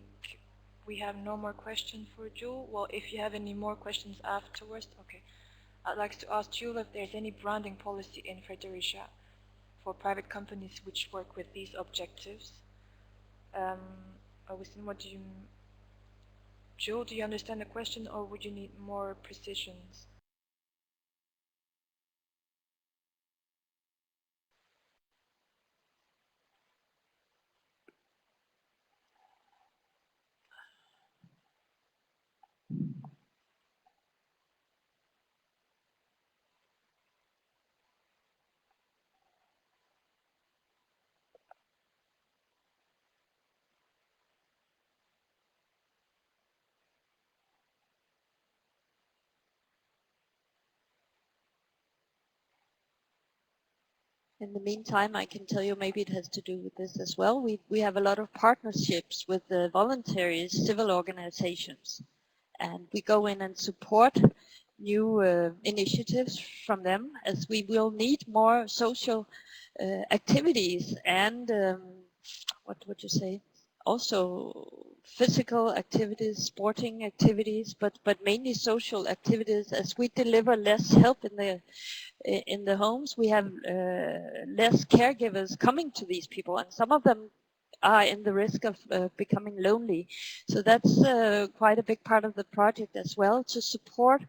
S3: we have no more questions for Jewel. Well, if you have any more questions afterwards, okay. I'd like to ask Jewel if there's any branding policy in Fredericia for private companies which work with these objectives. Augustine, what do you... Jewel, do you understand the question, or would you need more precisions?
S5: In the meantime, I can tell you maybe it has to do with this as well. We have a lot of partnerships with the voluntary civil organizations, and we go in and support new initiatives from them, as we will need more social activities and what would you say, also physical activities, sporting activities, but mainly social activities, as we deliver less help in the homes. We have less caregivers coming to these people, and some of them are in the risk of becoming lonely. So that's quite a big part of the project as well, to support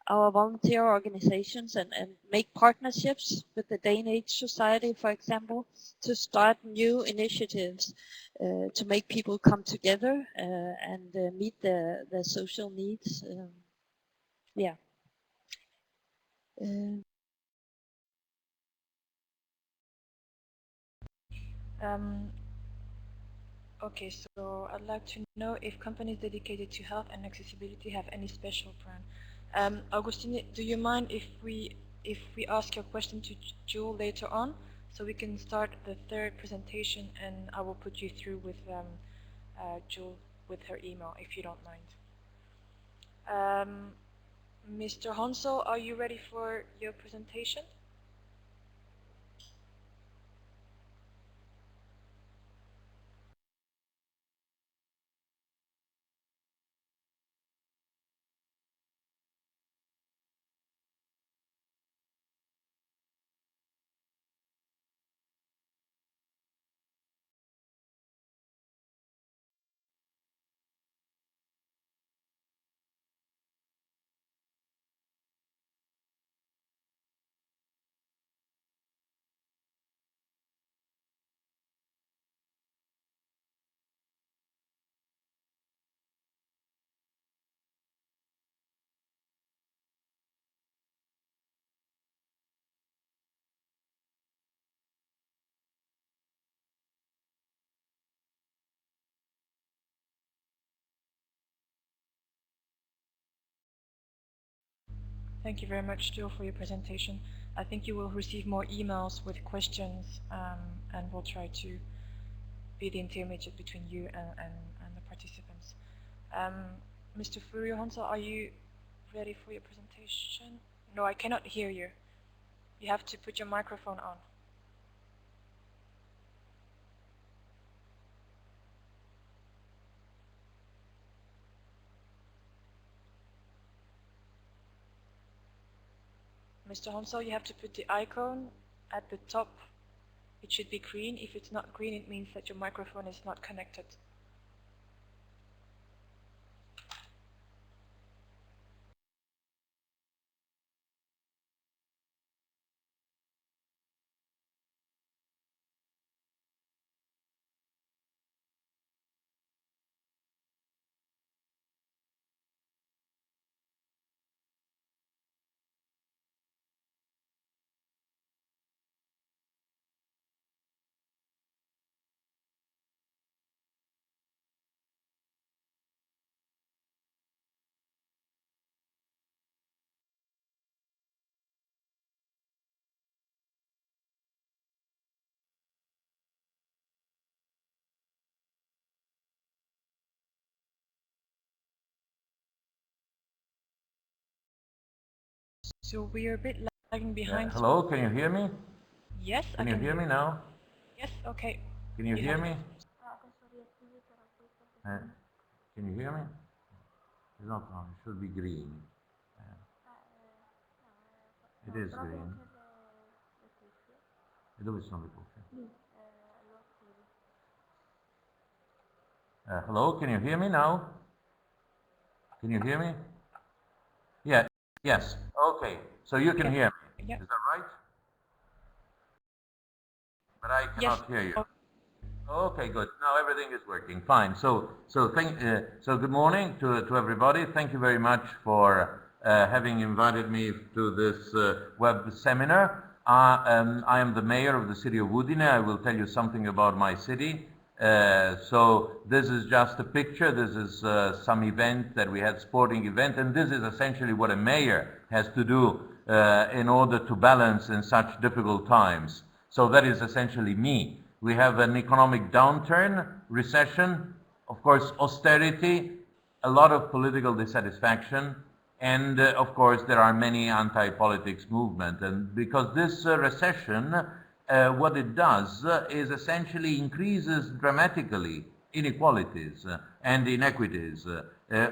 S5: our volunteer organizations and make partnerships with the Danish Society, for example, to start new initiatives to make people come together and meet their social needs. Yeah.
S3: Okay, so I'd like to know if companies dedicated to health and accessibility have any special plan. Augustine, do you mind if we if we ask your question to Jewel later on, so we can start the third presentation, and I will put you through with Jewel with her email, if you don't mind. Mr. Hansel, are you ready for your presentation? Thank you very much, Jill, for your presentation. I think you will receive more emails with questions, and we'll try to be the intermediate between you and the participants. Mr. Furio Hansel, are you ready for your presentation? No, I cannot hear you. You have to put your microphone on. Mr. Hansel, you have to put the icon at the top. It should be green. If it's not green, it means that your microphone is not connected. So we are a bit lagging behind.
S6: Hello, can you hear me?
S3: Yes,
S6: Can you hear me now?
S3: Yes, okay.
S6: Can you hear me? Can you hear me? It's not on, it should be green. It is green. E dove sono le cuffie? Hello, can you hear me now? Can you hear me? Yeah, yes. Okay, so you can hear me.
S3: Yeah.
S6: Is that right? But I cannot hear you. Okay, good. Now everything is working fine. So good morning to everybody. Thank you very much for having invited me to this web seminar. I am the mayor of the city of Udine. I will tell you something about my city. So this is just a picture. This is some event that we had, sporting event, and this is essentially what a mayor has to do in order to balance in such difficult times. So that is essentially me. We have an economic downturn, recession, of course, austerity, a lot of political dissatisfaction, and of course, there are many anti-politics movements. And because this recession, what it does is essentially increases dramatically inequalities and inequities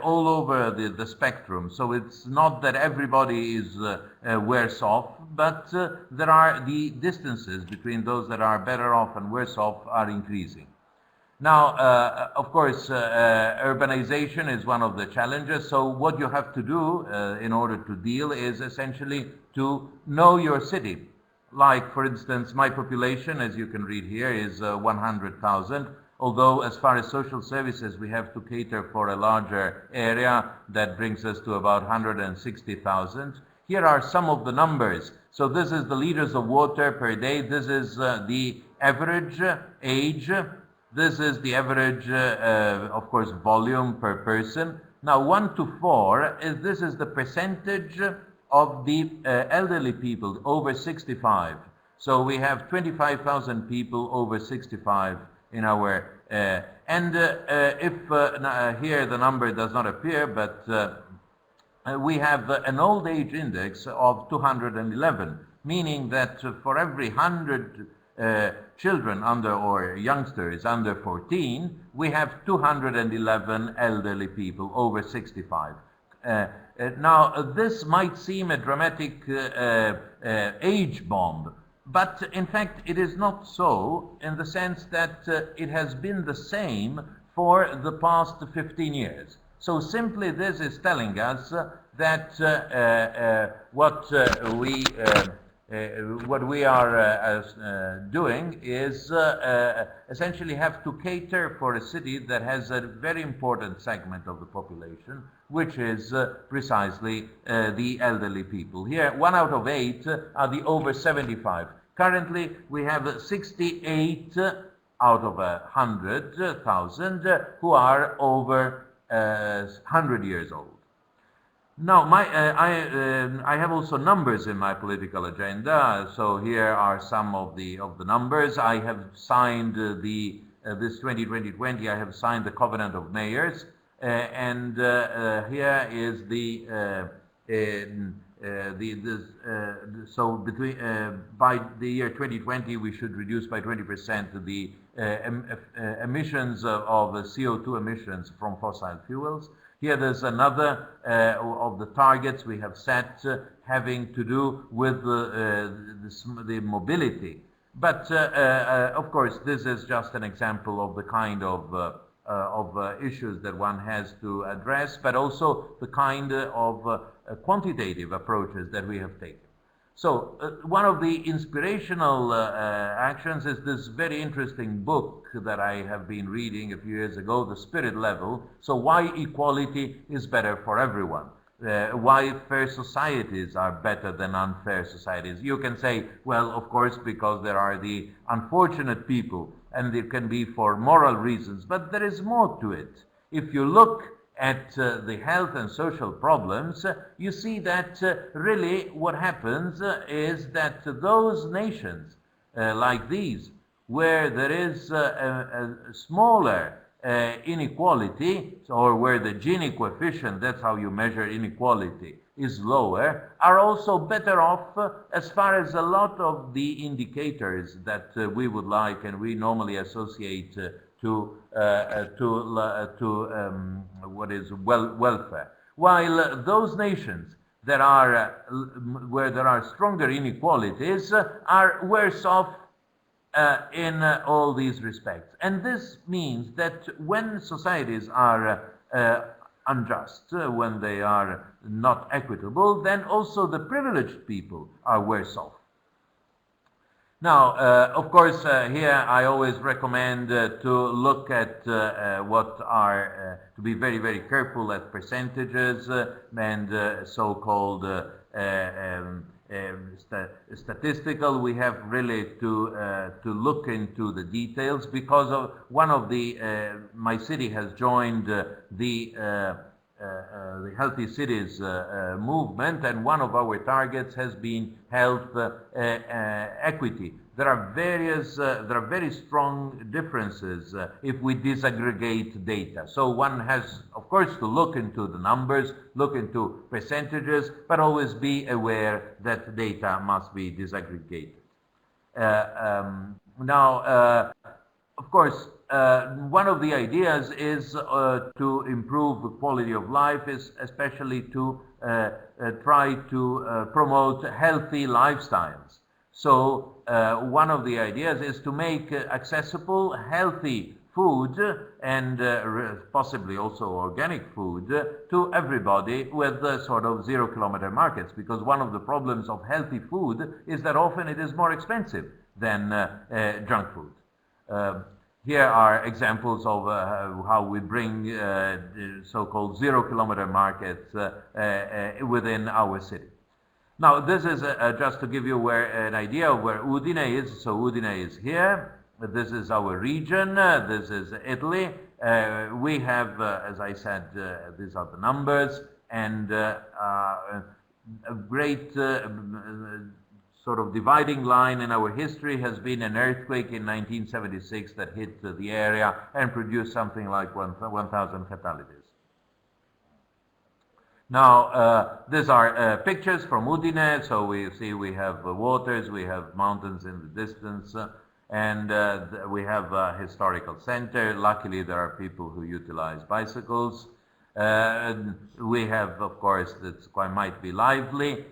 S6: all over the spectrum. So it's not that everybody is worse off, but there are the distances between those that are better off and worse off are increasing. Now, of course, urbanization is one of the challenges. So what you have to do in order to deal is essentially to know your city. Like, for instance, my population, as you can read here, is 100,000. Although as far as social services, we have to cater for a larger area that brings us to about 160,000. Here are some of the numbers. So this is the liters of water per day. This is the average age. This is the average, of course, volume per person. Now, 1 to 4, this is the percentage of the elderly people over 65. So we have 25,000 people over 65 in our, here the number does not appear, but we have an old age index of 211, meaning that for every 100 children under or youngsters under 14, we have 211 elderly people over 65. Now, this might seem a dramatic age bomb, but in fact it is not so, in the sense that it has been the same for the past 15 years. So simply this is telling us that what we are doing is essentially have to cater for a city that has a very important segment of the population, which is precisely the elderly people. Here, 1 out of 8 are the over 75. Currently, we have 68 out of 100,000 who are over 100 years old. Now, I have also numbers in my political agenda. So here are some of the numbers. I have signed this 2020. I have signed the Covenant of Mayors, and here is so between by the year 2020 we should reduce by 20% the emissions of CO2 emissions from fossil fuels. Here there's another of the targets we have set having to do with the mobility. But of course, this is just an example of the kind of issues that one has to address, but also the kind of quantitative approaches that we have taken. So one of the inspirational actions is this very interesting book that I have been reading a few years ago, The Spirit Level. So why equality is better for everyone. Why fair societies are better than unfair societies. You can say, well, of course, because there are the unfortunate people, and it can be for moral reasons, but there is more to it. If you look at the health and social problems, you see that really what happens is that those nations like these, where there is a smaller inequality, or where the Gini coefficient, that's how you measure inequality, is lower, are also better off as far as a lot of the indicators that we would like and we normally associate to what is welfare. While those nations that are where there are stronger inequalities are worse off in all these respects. And this means that when societies are unjust, when they are not equitable, then also the privileged people are worse off. Now, of course, here I always recommend to look at what are, to be very, very careful at percentages and so-called statistical. We have really to look into the details, because of one of the, my city has joined the Healthy Cities movement, and one of our targets has been health equity. There are very strong differences if we disaggregate data. So one has, of course, to look into the numbers, look into percentages, but always be aware that data must be disaggregated. Now, of course, one of the ideas is to improve the quality of life, is especially to try to promote healthy lifestyles. So one of the ideas is to make accessible healthy food and possibly also organic food to everybody with sort of 0-kilometer markets, because one of the problems of healthy food is that often it is more expensive than junk food. Here are examples of how we bring so-called 0-kilometer markets within our city. Now, this is just to give you an idea of where Udine is. So Udine is here. This is our region. This is Italy. We have, as I said, these are the numbers. And a great sort of dividing line in our history has been an earthquake in 1976 that hit the area and produced something like 1,000 fatalities. Now, these are pictures from Udine. So we see we have waters, we have mountains in the distance, and we have a historical center. Luckily, there are people who utilize bicycles. We have, of course, that's might be lively.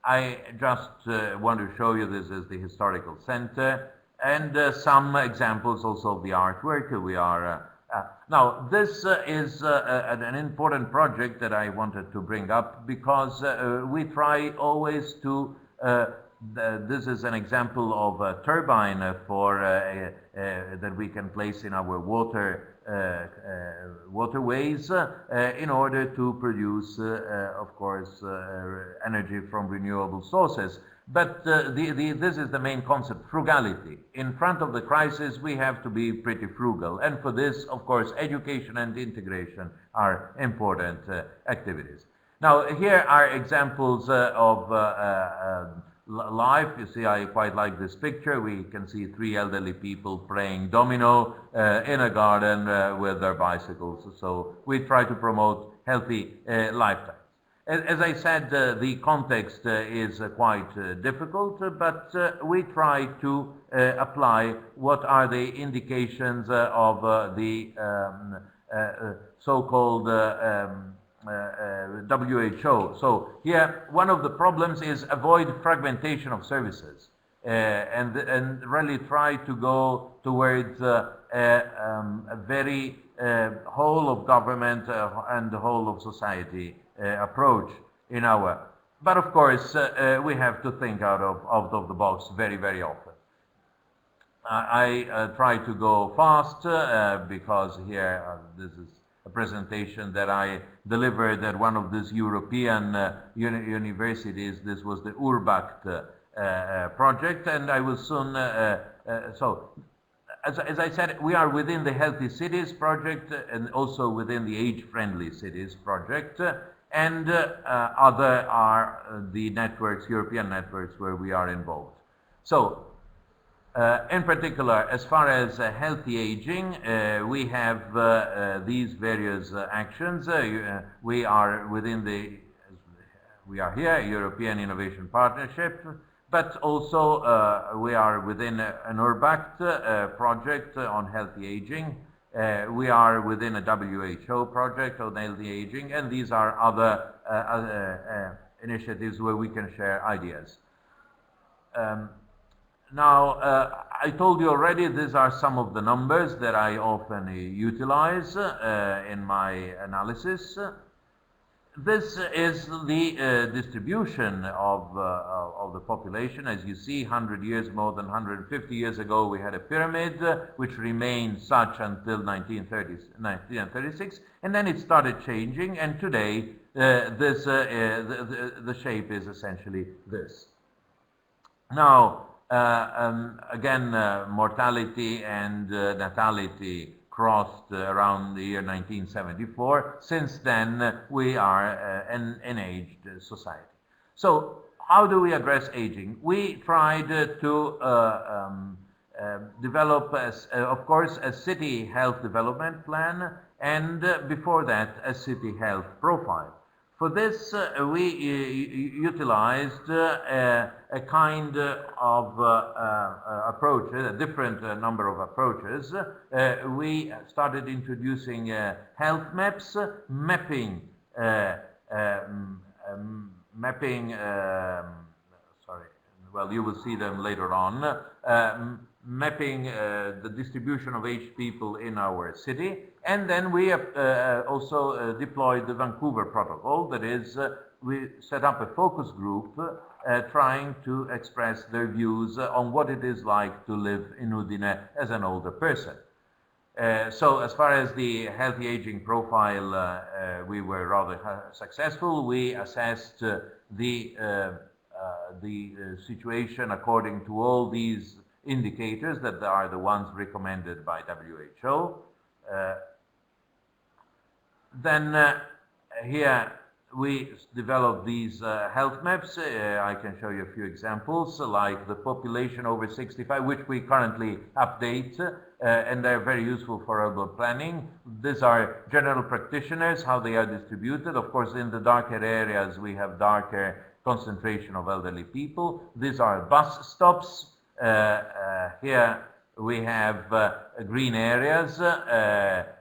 S6: I just want to show you this is the historical center, and some examples also of the artwork. We are now, this is an important project that I wanted to bring up because we try always to, this is an example of a turbine that we can place in our waterways in order to produce, of course, energy from renewable sources. But this is the main concept, frugality. In front of the crisis, we have to be pretty frugal. And for this, of course, education and integration are important activities. Now, here are examples of life. You see, I quite like this picture. We can see 3 elderly people playing domino in a garden with their bicycles. So we try to promote healthy lifestyles. As I said, the context is quite difficult, but we try to apply what are the indications of the so-called WHO. So here, one of the problems is avoid fragmentation of services and really try to go towards a very whole of government and the whole of society approach in our, but of course we have to think out of the box very, very often. I try to go fast because here this is a presentation that I delivered at one of these European universities. This was the Urbact project, and I will soon, so as I said, we are within the Healthy Cities project and also within the Age-Friendly Cities project. And other are the networks, European networks, where we are involved. So, in particular, as far as healthy aging, we have these various actions. We are within we are here, European Innovation Partnership, but also we are within an Urbact project on healthy aging. We are within a WHO project on healthy aging, and these are other initiatives where we can share ideas. Now, I told you already, these are some of the numbers that I often utilize in my analysis. This is the distribution of the population. As you see, 100 years, more than 150 years ago, we had a pyramid which remained such until 1936, and then it started changing, and today the shape is essentially this. Now, again, mortality and natality crossed around the year 1974. Since then, we are an aged society. So how do we address aging? We tried to develop, of course, a city health development plan, and before that, a city health profile. For this, we utilized a kind of approach, a different number of approaches. We started introducing health maps, mapping, sorry, well, you will see them later on, mapping the distribution of aged people in our city. And then we also deployed the Vancouver Protocol. That is, we set up a focus group trying to express their views on what it is like to live in Udine as an older person. So as far as the healthy aging profile, we were rather successful. We assessed the situation according to all these indicators that are the ones recommended by WHO. Then here we developed these health maps. I can show you a few examples, like the population over 65, which we currently update, and they're very useful for urban planning. These are general practitioners, how they are distributed. Of course, in the darker areas, we have darker concentration of elderly people. These are bus stops. Here we have green areas.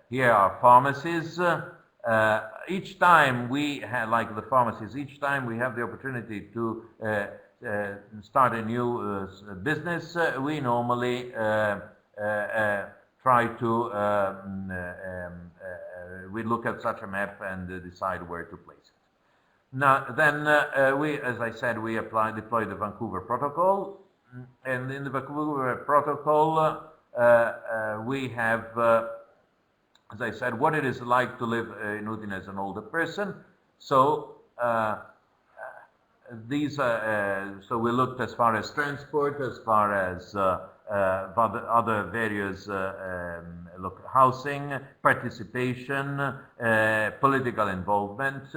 S6: Here are pharmacies. Each time we have, like the pharmacies, each time we have the opportunity to start a new business, we normally try to, we look at such a map and decide where to place it. Now, then as I said, we deploy the Vancouver Protocol. And in the Vancouver Protocol, we have, as I said, what it is like to live in Udine as an older person. So so we looked as far as transport, as far as other various housing, participation, political involvement,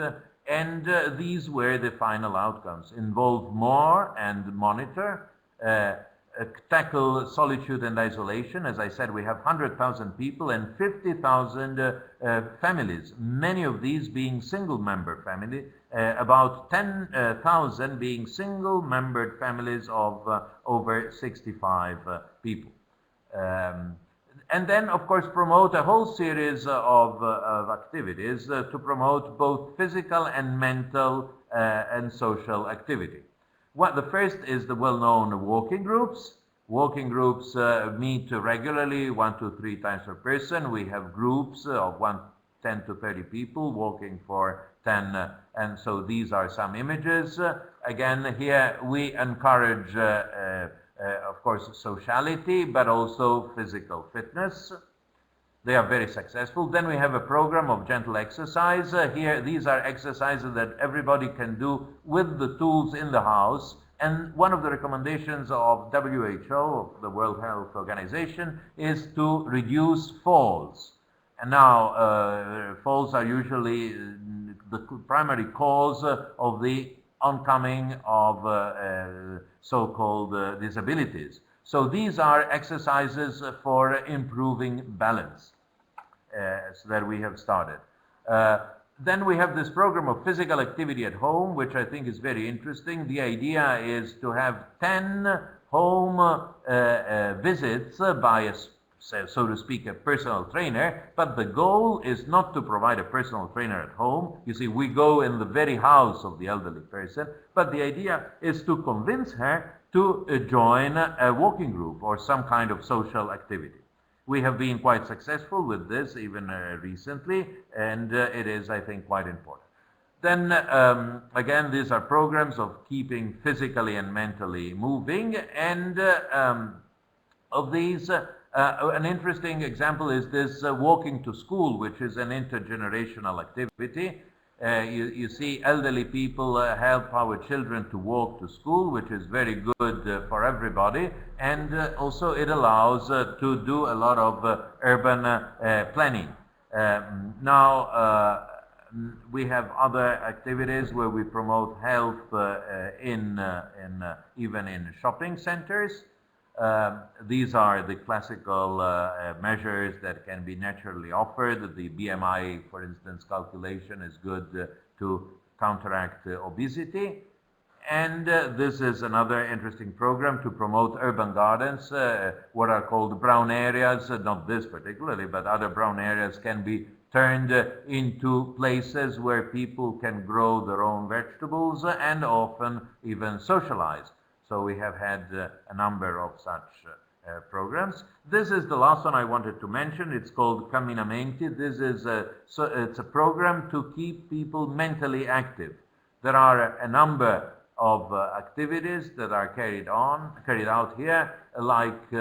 S6: and these were the final outcomes. Involve more and monitor. Tackle solitude and isolation. As I said, we have 100,000 people and 50,000 families, many of these being single-member family, about 10,000 being single-membered families of over 65 people. And then, of course, promote a whole series of activities to promote both physical and mental and social activity. The first is the well-known walking groups. Walking groups meet regularly, 1 to 3 times per person. We have groups of 10 to 30 people walking for 10, and so these are some images. Again, here we encourage, of course, sociality, but also physical fitness. They are very successful. Then we have a program of gentle exercise. Here, these are exercises that everybody can do with the tools in the house. And one of the recommendations of WHO, of the World Health Organization, is to reduce falls. And now, falls are usually the primary cause of the oncoming of so-called disabilities. So these are exercises for improving balance so that we have started. Then we have this program of physical activity at home, which I think is very interesting. The idea is to have 10 home visits by so to speak, a personal trainer, but the goal is not to provide a personal trainer at home. You see, we go in the very house of the elderly person, but the idea is to convince her to join a walking group or some kind of social activity. We have been quite successful with this even recently, and it is, I think, quite important. Then, again, these are programs of keeping physically and mentally moving, and of these, an interesting example is this walking to school, which is an intergenerational activity. You see elderly people help our children to walk to school, which is very good for everybody, and also it allows to do a lot of urban planning. Now, we have other activities where we promote health even in shopping centers. These are the classical measures that can be naturally offered. The BMI, for instance, calculation is good to counteract obesity. And this is another interesting program to promote urban gardens. What are called brown areas, not this particularly, but other brown areas can be turned into places where people can grow their own vegetables and often even socialize. So we have had a number of such programs. This is the last one I wanted to mention. It's called Camminamenti. This is it's a program to keep people mentally active. There are a number of activities that are carried out here, like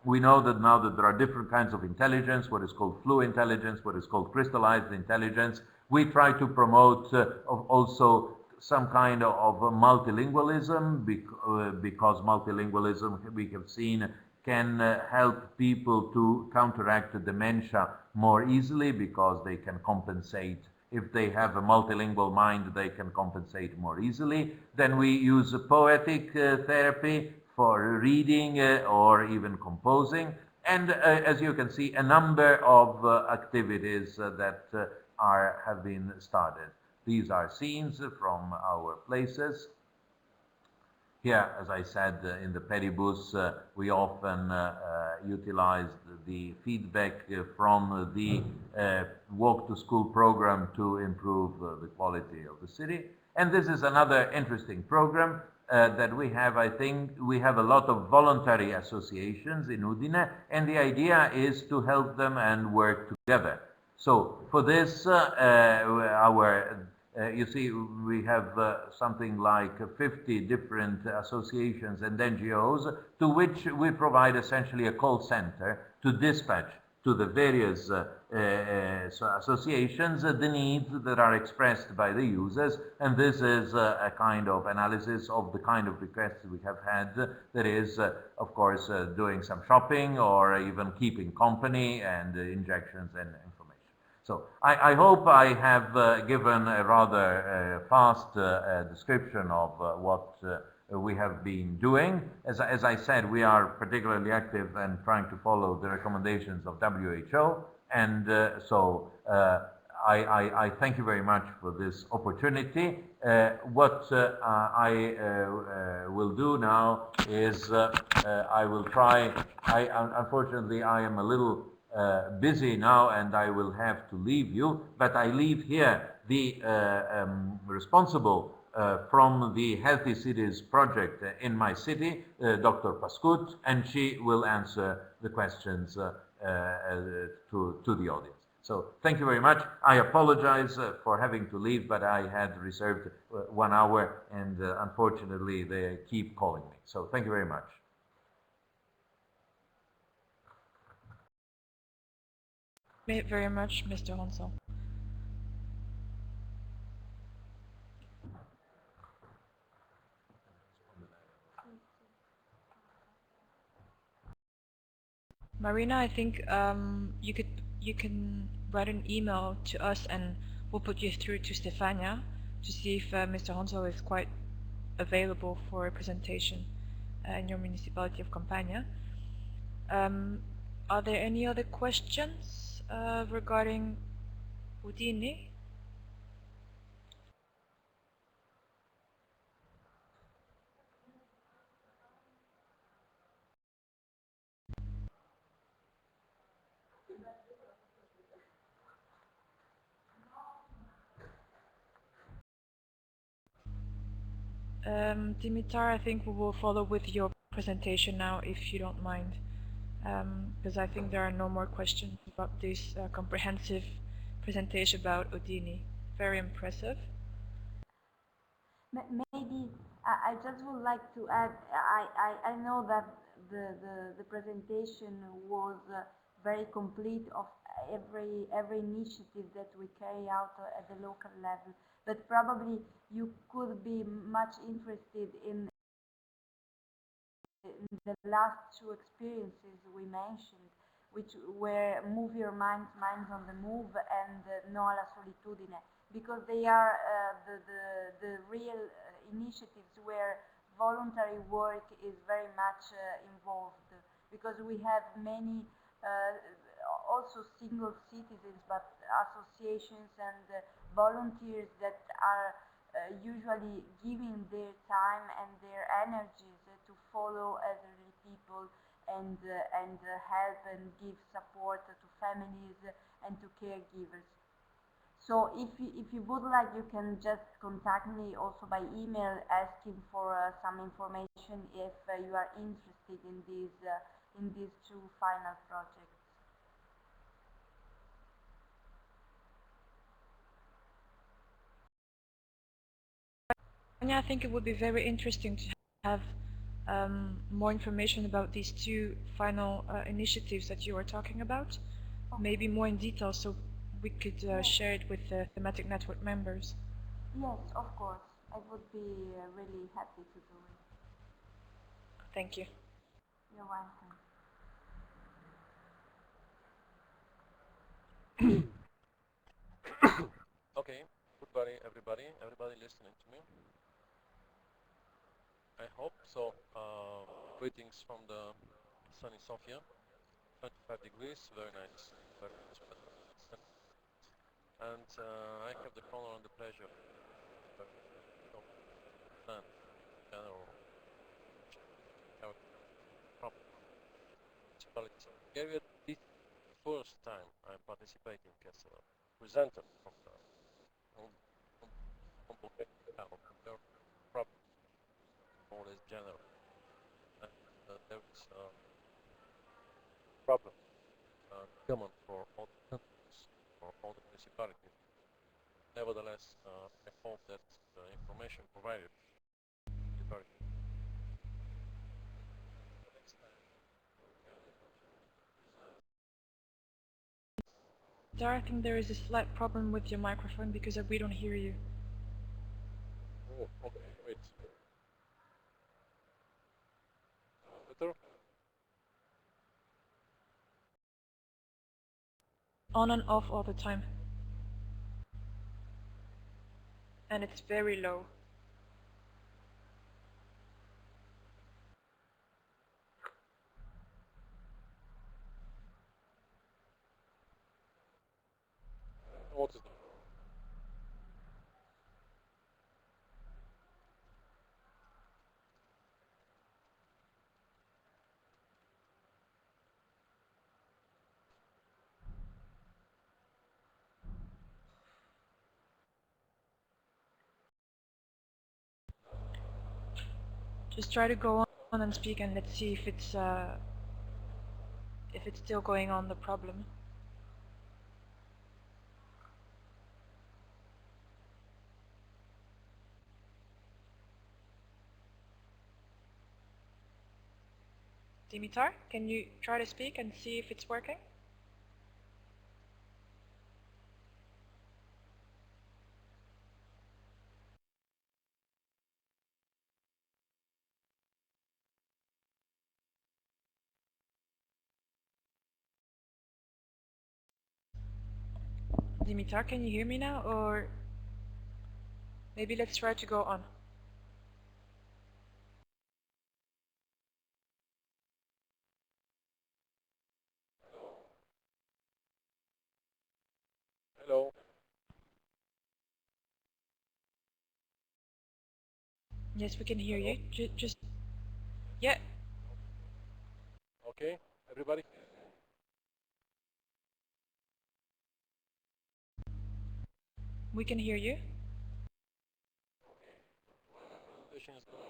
S6: we know that now that there are different kinds of intelligence, what is called fluid intelligence, what is called crystallized intelligence. We try to promote also some kind of multilingualism, because multilingualism, we have seen, can help people to counteract dementia more easily because they can compensate if they have a multilingual mind, they can compensate more easily. Then we use poetic therapy for reading or even composing. And as you can see, a number of activities that have been started. These are scenes from our places. Here, as I said, in the Pedibus, we often utilized the feedback from the walk to school program to improve the quality of the city. And this is another interesting program that we have. I think we have a lot of voluntary associations in Udine, and the idea is to help them and work together. So for this, you see, we have something like 50 different associations and NGOs to which we provide essentially a call center to dispatch to the various associations the needs that are expressed by the users. And this is a kind of analysis of the kind of requests we have had. That is, of course, doing some shopping or even keeping company and injections and information. So I hope I have given a rather fast description of what we have been doing. As I said, we are particularly active and trying to follow the recommendations of WHO. And I thank you very much for this opportunity. What I will do now is I will try. Unfortunately, I am a little busy now and I will have to leave you, but I leave here the responsible from the Healthy Cities project in my city, Dr. Pascut, and she will answer the questions to the audience. So thank you very much. I apologize for having to leave, but I had reserved 1 hour and unfortunately they keep calling me. So thank you very much.
S3: Thank you very much, Mr. Hansel. Marina, I think you can write an email to us and we'll put you through to Stefania to see if Mr. Hansel is quite available for a presentation in your municipality of Campania. Are there any other questions regarding Udine? Dimitar, I think we will follow with your presentation now, if you don't mind, because I think there are no more questions about this comprehensive presentation about Udine. Very impressive.
S1: Maybe I just would like to add, I know that the presentation was very complete of every initiative that we carry out at the local level, but probably you could be much interested in the last 2 experiences we mentioned, which were Move Your Minds on the Move and No alla Solitudine, because they are the real initiatives where voluntary work is very much involved, because we have many also single citizens, but associations and volunteers that are usually giving their time and their energies to follow elderly people and help and give support to families and to caregivers. So if you would like, you can just contact me also by email asking for some information if you are interested in these 2 final projects.
S3: I think it would be very interesting to have more information about these 2 final initiatives that you were talking about, maybe more in detail, so we could share it with the thematic network members.
S1: Yes, of course. I would be really happy to do it.
S3: Thank you.
S1: You're welcome.
S7: Okay, goodbye everybody. Everybody listening to me? I hope so. Greetings from the sunny Sofia. 25 degrees, very nice. Very nice weather. And I have the honor and the pleasure of general Bulgaria. This first time I'm participating as a presenter from the more or less general. And there is a problem common for all the countries, for all the municipalities. Nevertheless, I hope that the information provided is very
S3: Dara, I think there is a slight problem with your microphone because we don't hear you.
S7: Oh, okay, wait. Better?
S3: On and off all the time. And it's very low.
S7: What is that?
S3: Just try to go on and speak, and let's see if it's still going on, the problem. Dimitar, can you try to speak and see if it's working? Dimitar, can you hear me now? Or maybe let's try to go on.
S7: Hello?
S3: Yes, we can hear
S7: Hello?
S3: you. Just yeah.
S7: Okay, everybody?
S3: We can hear you.
S7: Presentation is going.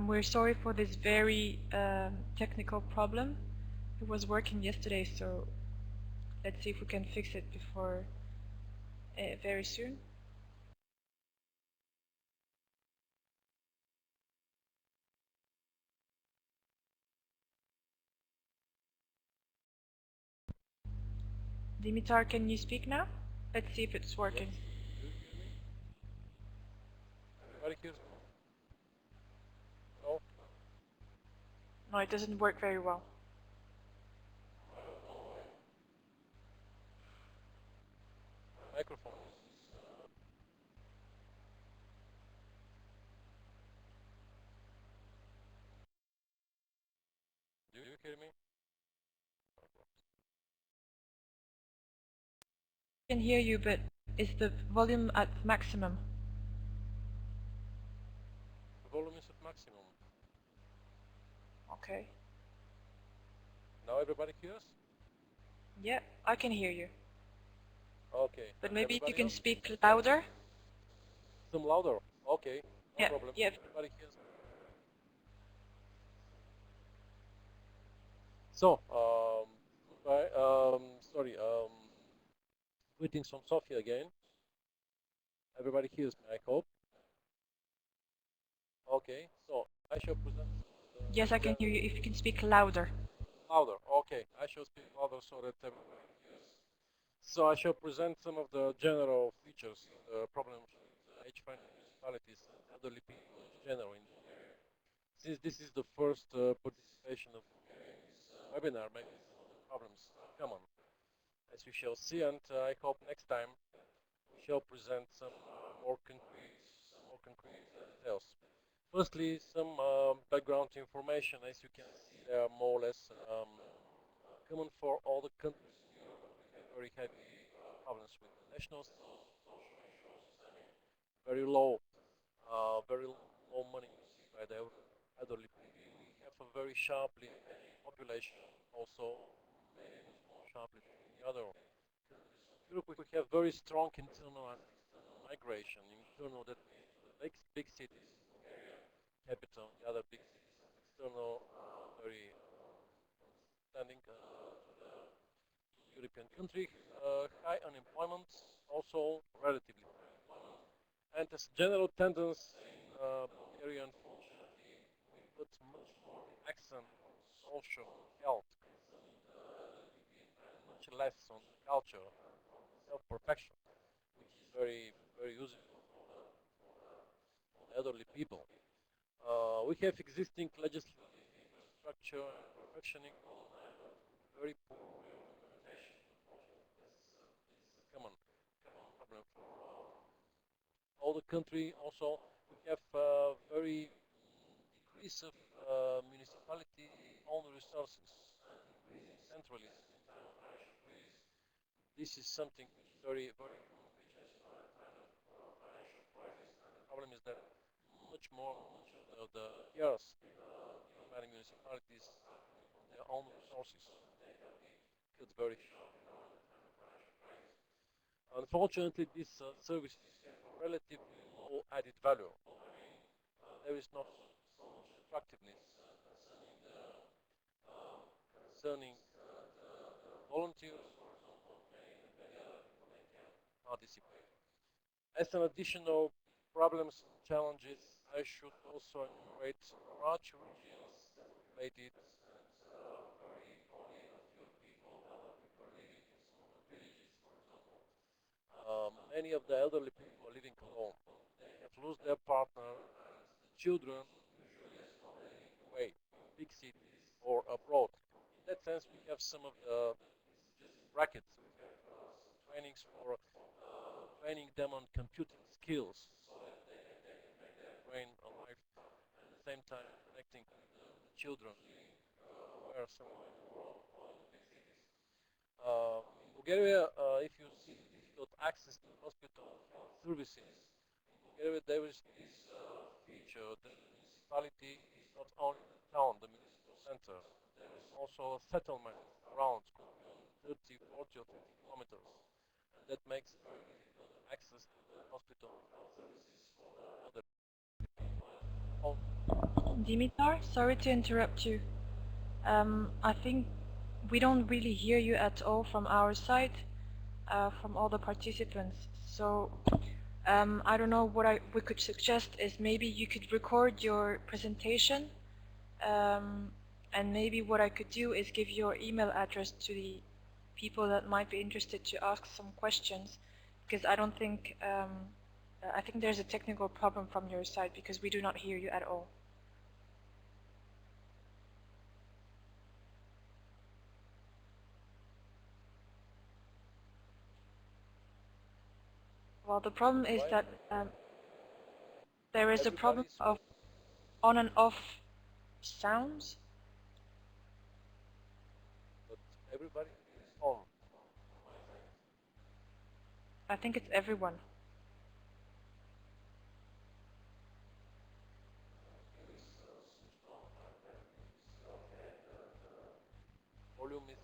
S3: We're sorry for this very technical problem. It was working yesterday, so let's see if we can fix it before very soon. Dimitar, can you speak now? Let's see if it's working.
S7: Yes. Do you hear me? Everybody hears me? No?
S3: No, it doesn't work very well.
S7: Microphone. Do you hear me?
S3: I can hear you, but is the volume at maximum?
S7: The volume is at maximum.
S3: Okay.
S7: Now everybody hears?
S3: Yeah, I can hear you.
S7: Okay.
S3: But
S7: And
S3: maybe if you
S7: everybody
S3: can
S7: else?
S3: speak louder.
S7: Some louder. Okay, no
S3: Yeah,
S7: problem.
S3: yeah.
S7: Everybody hears me. So, goodbye. Sorry. Greetings from Sofia again. Everybody hears me, I hope. Okay, so I shall present the
S3: Yes, I can hear you. If you can speak louder.
S7: Louder. Okay, I shall speak louder so that everyone hears. So I shall present some of the general features, problems H find municipalities and elderly people in general. Since this is the first participation of this webinar, maybe some of the problems common, as we shall see, and I hope next time we shall present some more concrete details. Firstly, some background information. As you can see, they are more or less common for all the countries in Europe. We have very heavy problems with national social insurance, very low money received by the elderly people. We have a very sharply aging population, also maybe more sharply than the other countries of Europe. We have very strong internal and external migration. Internal, that means to the big cities, Bulgaria, capital, the other big cities, and external, very standing to the European country, high unemployment, also relatively high unemployment, and as a general tendency in Bulgaria, unfortunately, we put much more accent on social health concerning the elderly people and much less on the culture, self-protection, which is very, very useful for the elderly people. We have existing legislative infrastructure and perfectioning overnight, but very poor implementation. This is a common problem for all the country. Also, we have very decrease of municipality own resources, increasing centralism. This is something which is very, very common. We just saw at the time of financial crisis, and the problem is that much of the years, many municipalities on their own resources, they have been cut very short. Unfortunately, these services have relatively low added value. There is not so much attractiveness concerning the volunteers, for example, many other people they can participate. As an additional problems and challenges, I should also enumerate large regions, populated and very poorly few people, elderly people living in small villages, for example. Many of the elderly people are living alone. They have lost their partner, and the children usually are studying away, big cities or abroad. In that sense, we have some of the, just in brackets, we have some trainings for training them on computing skills so that they can make their brain alive, at the same time connecting with the children living where somewhere in the world or in the big cities. In Bulgaria, if you see the difficult access to hospital health services, in Bulgaria there is this feature that the municipality is not only the town, the municipal center, there is also a settlement around, could be on 30, 40 or 50 kilometers, and that makes it very difficult access to the hospital health services for the elderly people.
S3: Dimitar, sorry to interrupt you. I think we don't really hear you at all from our side, from all the participants. So I don't know what we could suggest is maybe you could record your presentation, and maybe what I could do is give your email address to the people that might be interested to ask some questions, because I don't think, I think there's a technical problem from your side because we do not hear you at all. Well, the problem is that there is a problem of on and off sounds.
S7: But everybody is on.
S3: I think it's everyone.
S7: Volume is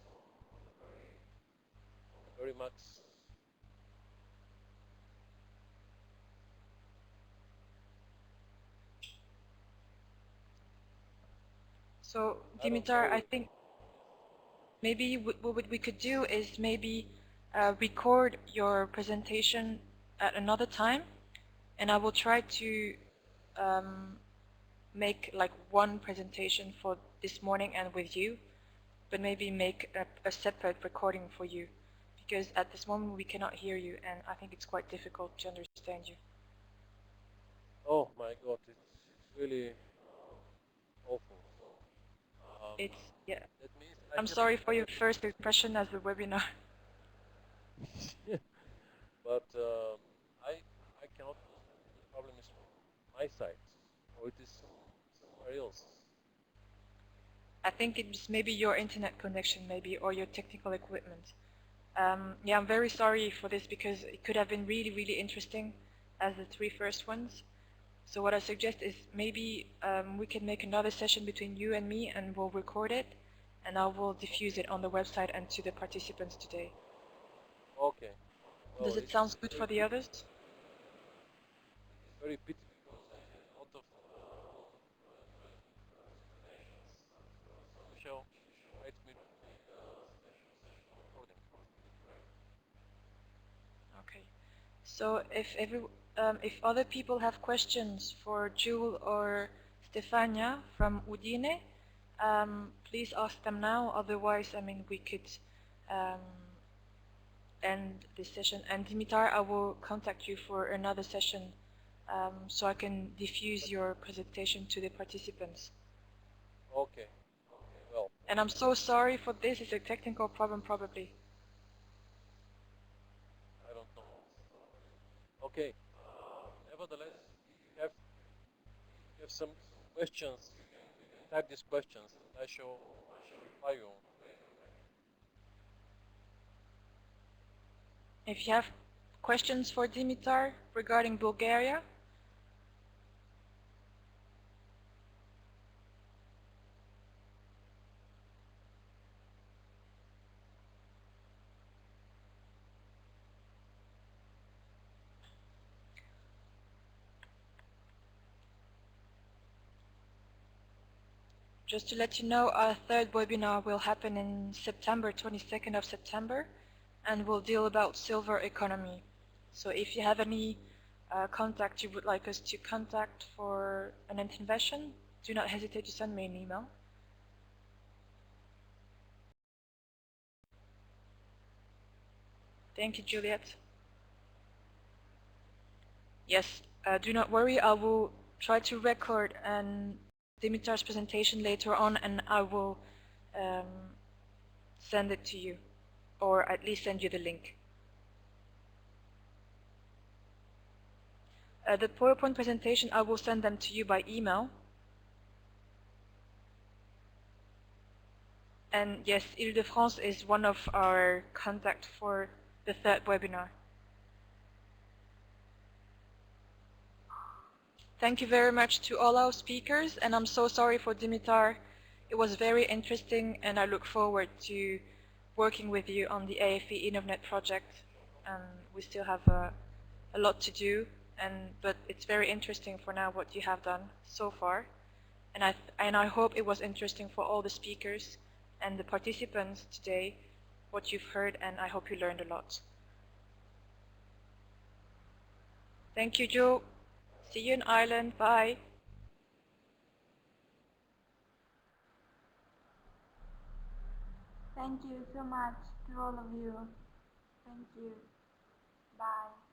S7: very max.
S3: So, Dimitar, I think maybe what we could do is maybe record your presentation at another time, and I will try to make like one presentation for this morning and with you, but maybe make a separate recording for you, because at this moment we cannot hear you and I think it's quite difficult to understand you.
S7: Oh my God, it's really awful.
S3: Yeah.
S7: That means
S3: I'm sorry for your first impression as a webinar.
S7: but I cannot. The problem is my side, or it is somewhere else.
S3: I think it's maybe your internet connection, maybe, or your technical equipment. Yeah, I'm very sorry for this because it could have been really, really interesting as the 3 first ones. So what I suggest is maybe we can make another session between you and me and we'll record it and I will diffuse it on the website and to the participants today.
S7: Okay. Well,
S3: Does it sound good for the others?
S7: It's very pity because a lot of show right me recording.
S3: Okay. So if other people have questions for Jewel or Stefania from Udine, please ask them now. Otherwise, I mean, we could end this session. And Dimitar, I will contact you for another session so I can diffuse your presentation to the participants.
S7: Okay. Well.
S3: And I'm so sorry for this. It's a technical problem, probably.
S7: I don't know. Okay. Nevertheless, if you have some questions, type these questions. I shall reply you.
S3: If you have questions for Dimitar regarding Bulgaria, just to let you know, our 3rd webinar will happen in September, 22nd of September, and will deal about silver economy. So if you have any contact you would like us to contact for an intervention, do not hesitate to send me an email. Thank you, Juliet. Yes, do not worry, I will try to record Dimitar's presentation later on and I will send it to you, or at least send you the link. The PowerPoint presentation, I will send them to you by email. And yes, Ile-de-France is one of our contacts for the 3rd webinar. Thank you very much to all our speakers, and I'm so sorry for Dimitar. It was very interesting, and I look forward to working with you on the AFE INNOVNET project. And we still have a lot to do, but it's very interesting for now what you have done so far. And I hope it was interesting for all the speakers and the participants today, what you've heard, and I hope you learned a lot. Thank you, Joe. See you in Ireland. Bye.
S8: Thank you so much to all of you. Thank you. Bye.